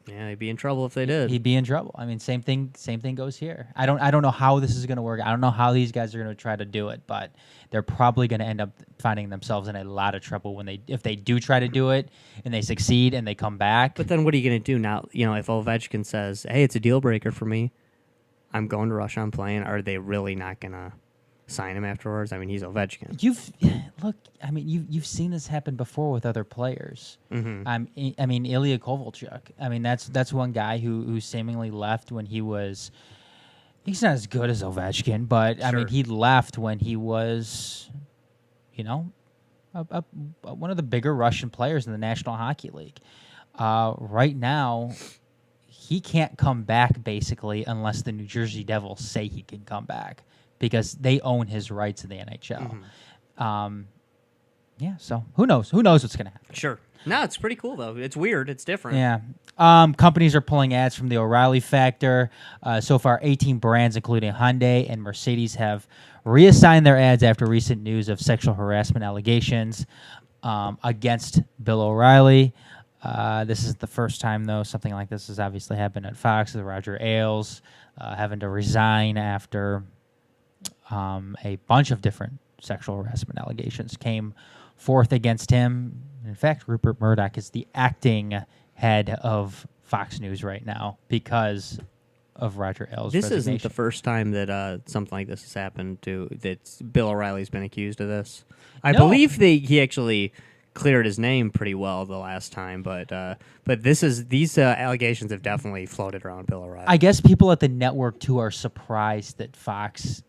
Yeah, they'd be in trouble if they did. He'd be in trouble. I mean, same thing goes here. I don't know how this is going to work. I don't know how these guys are going to try to do it, but they're probably going to end up finding themselves in a lot of trouble if they do try to do it and they succeed and they come back. But then what are you going to do now? If Ovechkin says, "Hey, it's a deal breaker for me. I'm going to Russia. I'm playing." Are they really not going to sign him afterwards? I mean, he's Ovechkin. You've seen this happen before with other players. Mm-hmm. I mean, Ilya Kovalchuk. I mean, that's one guy who seemingly left when he was. He's not as good as Ovechkin, but I mean, he left when he was, one of the bigger Russian players in the National Hockey League. Right now, he can't come back basically unless the New Jersey Devils say he can come back, because they own his rights in the NHL. Mm-hmm. So who knows? Who knows what's going to happen? Sure. No, it's pretty cool, though. It's weird. It's different. Yeah. Companies are pulling ads from the O'Reilly factor. So far, 18 brands, including Hyundai and Mercedes, have reassigned their ads after recent news of sexual harassment allegations against Bill O'Reilly. This is the first time, though, something like this has obviously happened at Fox, with Roger Ailes having to resign after a bunch of different sexual harassment allegations came forth against him. In fact, Rupert Murdoch is the acting head of Fox News right now because of Roger Ailes' This isn't resignation. the first time that something like this has happened. That Bill O'Reilly's been accused of this. I No. believe he actually cleared his name pretty well the last time, but these allegations have definitely floated around Bill O'Reilly. I guess people at the network too are surprised that Fox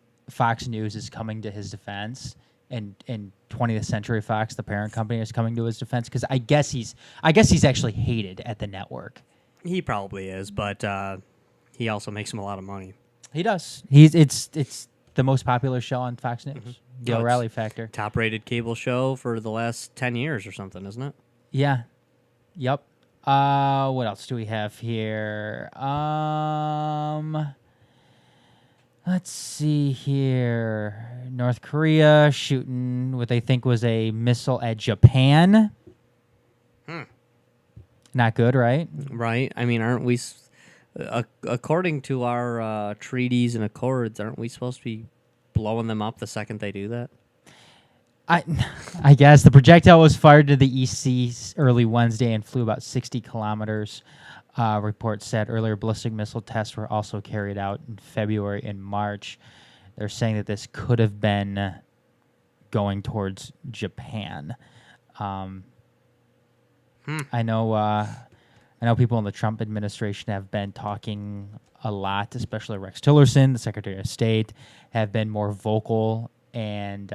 News is coming to his defense, and 20th Century Fox, the parent company, is coming to his defense because I guess he's actually hated at the network. He probably is, but he also makes him a lot of money. He does. It's the most popular show on Fox News. The Oh, it's O'Reilly Factor. Top-rated cable show for the last 10 years or something, isn't it? Yeah. Yep. What else do we have here? Let's see here. North Korea shooting what they think was a missile at Japan. Not good, right? Right. I mean, aren't we, according to our treaties and accords, aren't we supposed to be blowing them up the second they do that? I guess the projectile was fired to the East Seas early Wednesday and flew about 60 kilometers. Reports said earlier ballistic missile tests were also carried out in February and March. They're saying that this could have been going towards Japan. I know people in the Trump administration have been talking a lot, especially Rex Tillerson, the Secretary of State, have been more vocal and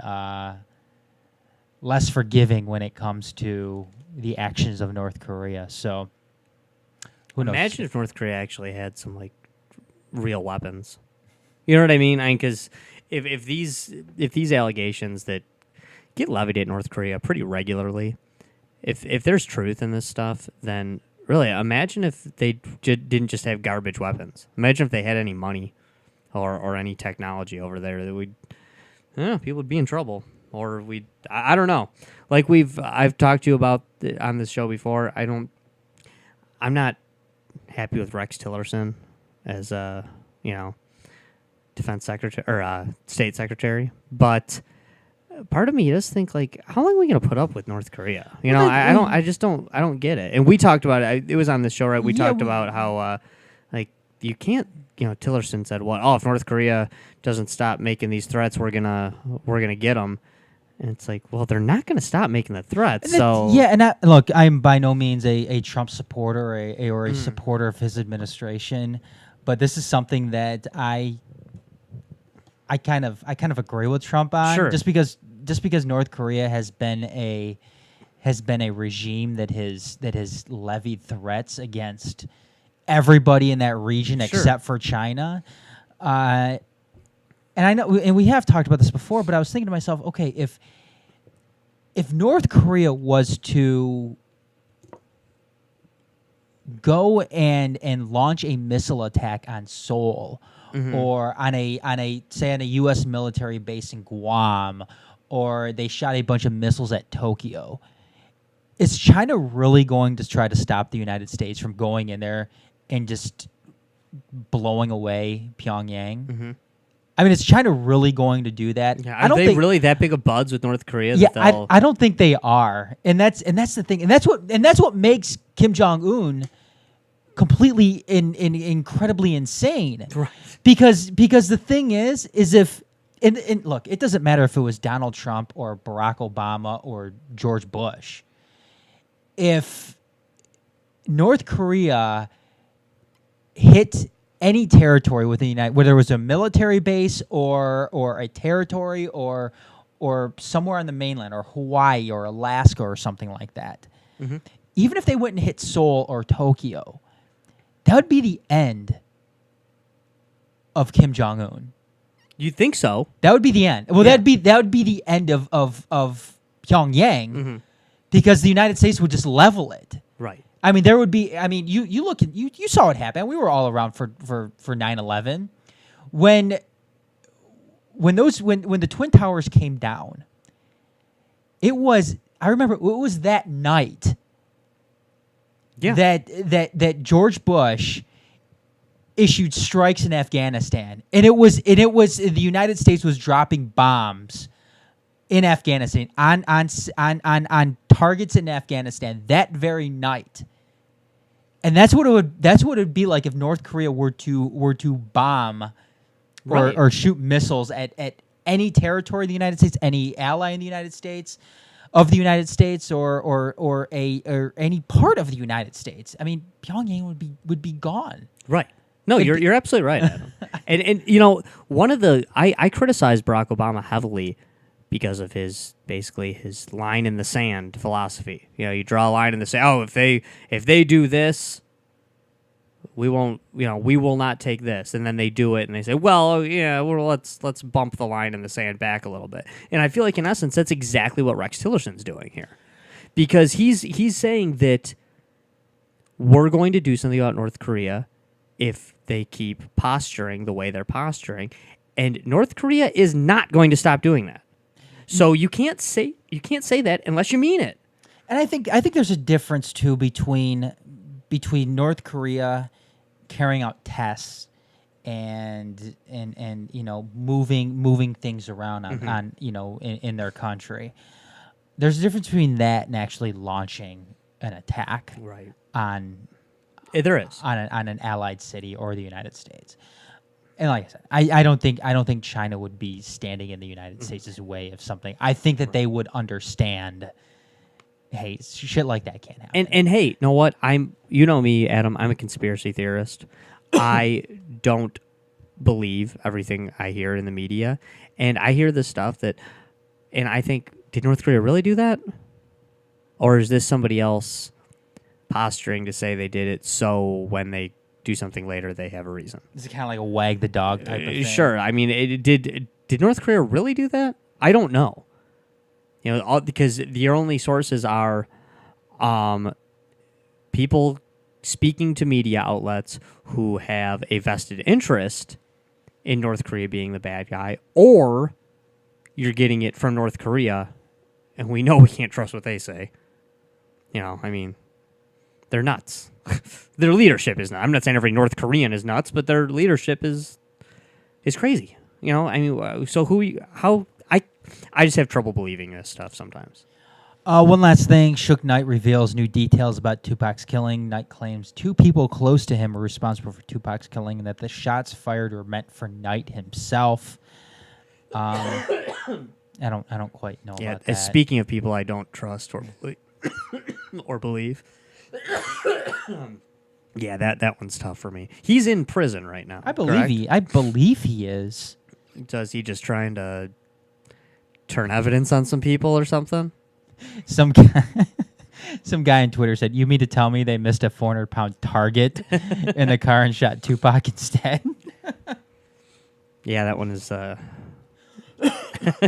less forgiving when it comes to the actions of North Korea. So, who knows? Imagine if North Korea actually had some like real weapons. You know what I mean? Because if these allegations that get levied at North Korea pretty regularly, if there's truth in this stuff, then really imagine if they didn't just have garbage weapons. Imagine if they had any money or any technology over there that people would be in trouble. Or I don't know. Like I've talked to you about on this show before. I'm not happy with Rex Tillerson as defense secretary or state secretary, but part of me does think like, how long are we going to put up with North Korea? I just don't get it. And we talked about it. It was on this show, right? We talked about how like you can't. Tillerson said, "What? Oh, if North Korea doesn't stop making these threats, we're gonna get them." And it's like, well, they're not going to stop making the threats. So look, I'm by no means a Trump supporter or a supporter of his administration, but this is something that I kind of agree with Trump on. Sure. Just because North Korea has been a regime that has levied threats against everybody in that region except for China. And I know, and we have talked about this before, but I was thinking to myself, okay, if North Korea was to go and launch a missile attack on Seoul, or on a U.S. military base in Guam, or they shot a bunch of missiles at Tokyo, is China really going to try to stop the United States from going in there and just blowing away Pyongyang? I mean, is China really going to do that? Yeah, are they really that big of buds with North Korea? Yeah, I don't think they are, and that's the thing, and that's what makes Kim Jong Un completely incredibly insane. Right. Because the thing is if and look, it doesn't matter if it was Donald Trump or Barack Obama or George Bush. If North Korea hit any territory within the United, whether it was a military base or a territory or somewhere on the mainland or Hawaii or Alaska or something like that, even if they went and hit Seoul or Tokyo, that would be the end of Kim Jong Un. You think so? That would be the end. Well, that would be the end of Pyongyang, because the United States would just level it. Right. I mean, there would be. I mean, you look at you saw it happen. We were all around for 9/11 when the Twin Towers came down. It was. I remember it was that night. Yeah. That George Bush issued strikes in Afghanistan, and it was the United States was dropping bombs in Afghanistan on targets in Afghanistan that very night. And that's what it'd be like if North Korea were to bomb Right. or shoot missiles at any territory of the United States, any ally in the United States, of the United States, or any part of the United States. I mean, Pyongyang would be gone. Right. No, you're absolutely right, Adam. and you know, one of the I criticized Barack Obama heavily because of his line in the sand philosophy. You know, you draw a line in the sand. Oh, if they do this, we won't. You know, we will not take this. And then they do it, and they say, well, yeah, well, let's bump the line in the sand back a little bit. And I feel like in essence, that's exactly what Rex Tillerson's doing here, because he's saying that we're going to do something about North Korea if they keep posturing the way they're posturing, and North Korea is not going to stop doing that. So you can't say that unless you mean it. And I think there's a difference too between North Korea carrying out tests and you know moving things around on you know in their country. There's a difference between that and actually launching an attack on There is on an allied city or the United States. And like I said, I don't think China would be standing in the United States' way of something. I think that they would understand, hey, shit like that can't happen. And hey, you know what? You know me, Adam. I'm a conspiracy theorist. I don't believe everything I hear in the media, and I hear this stuff and I think, did North Korea really do that, or is this somebody else posturing to say they did it so when they do something later they have a reason? Is it kind of like a wag the dog type of thing? Sure. I mean, did North Korea really do that? I don't know. You know, because the only sources are people speaking to media outlets who have a vested interest in North Korea being the bad guy, or you're getting it from North Korea, and we know we can't trust what they say. You know, I mean, they're nuts. Their leadership is not. I'm not saying every North Korean is nuts, but their leadership is crazy. You know, I mean, so I just have trouble believing this stuff sometimes. One last thing. Suge Knight reveals new details about Tupac's killing. Knight claims 2 people close to him were responsible for Tupac's killing and that the shots fired were meant for Knight himself. I don't quite know about that. Speaking of people I don't trust or believe. Yeah, that one's tough for me. He's in prison right now. I believe he is. Does he just trying to turn evidence on some people or something? Some guy on Twitter said, "You mean to tell me they missed a 400-pound target in the car and shot Tupac instead?" Yeah, that one is.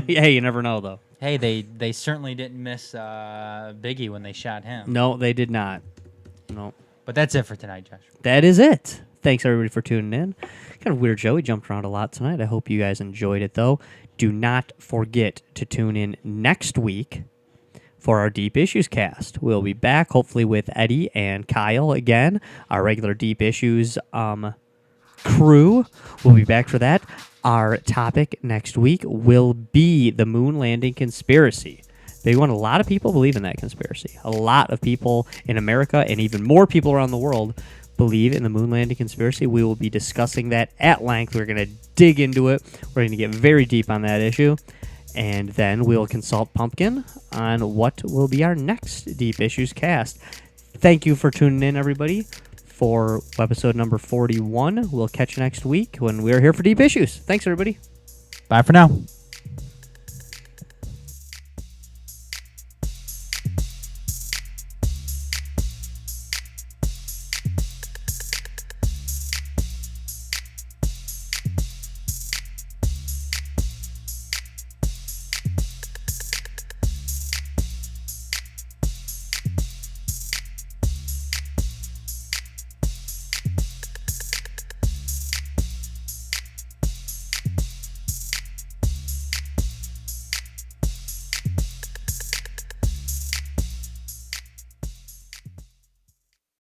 Hey, you never know though. Hey, they certainly didn't miss Biggie when they shot him. No, they did not. No. But that's it for tonight, Josh. That is it. Thanks, everybody, for tuning in. Kind of weird show. We jumped around a lot tonight. I hope you guys enjoyed it, though. Do not forget to tune in next week for our Deep Issues cast. We'll be back, hopefully, with Eddie and Kyle again, our regular Deep Issues crew. We'll be back for that. Our topic next week will be the moon landing conspiracy. Big one. A lot of people believe in that conspiracy. A lot of people in America and even more people around the world believe in the moon landing conspiracy. We will be discussing that at length. We're going to dig into it. We're going to get very deep on that issue. And then we'll consult Pumpkin on what will be our next Deep Issues cast. Thank you for tuning in, everybody, for episode number 41. We'll catch you next week when we're here for Deep Issues. Thanks, everybody. Bye for now.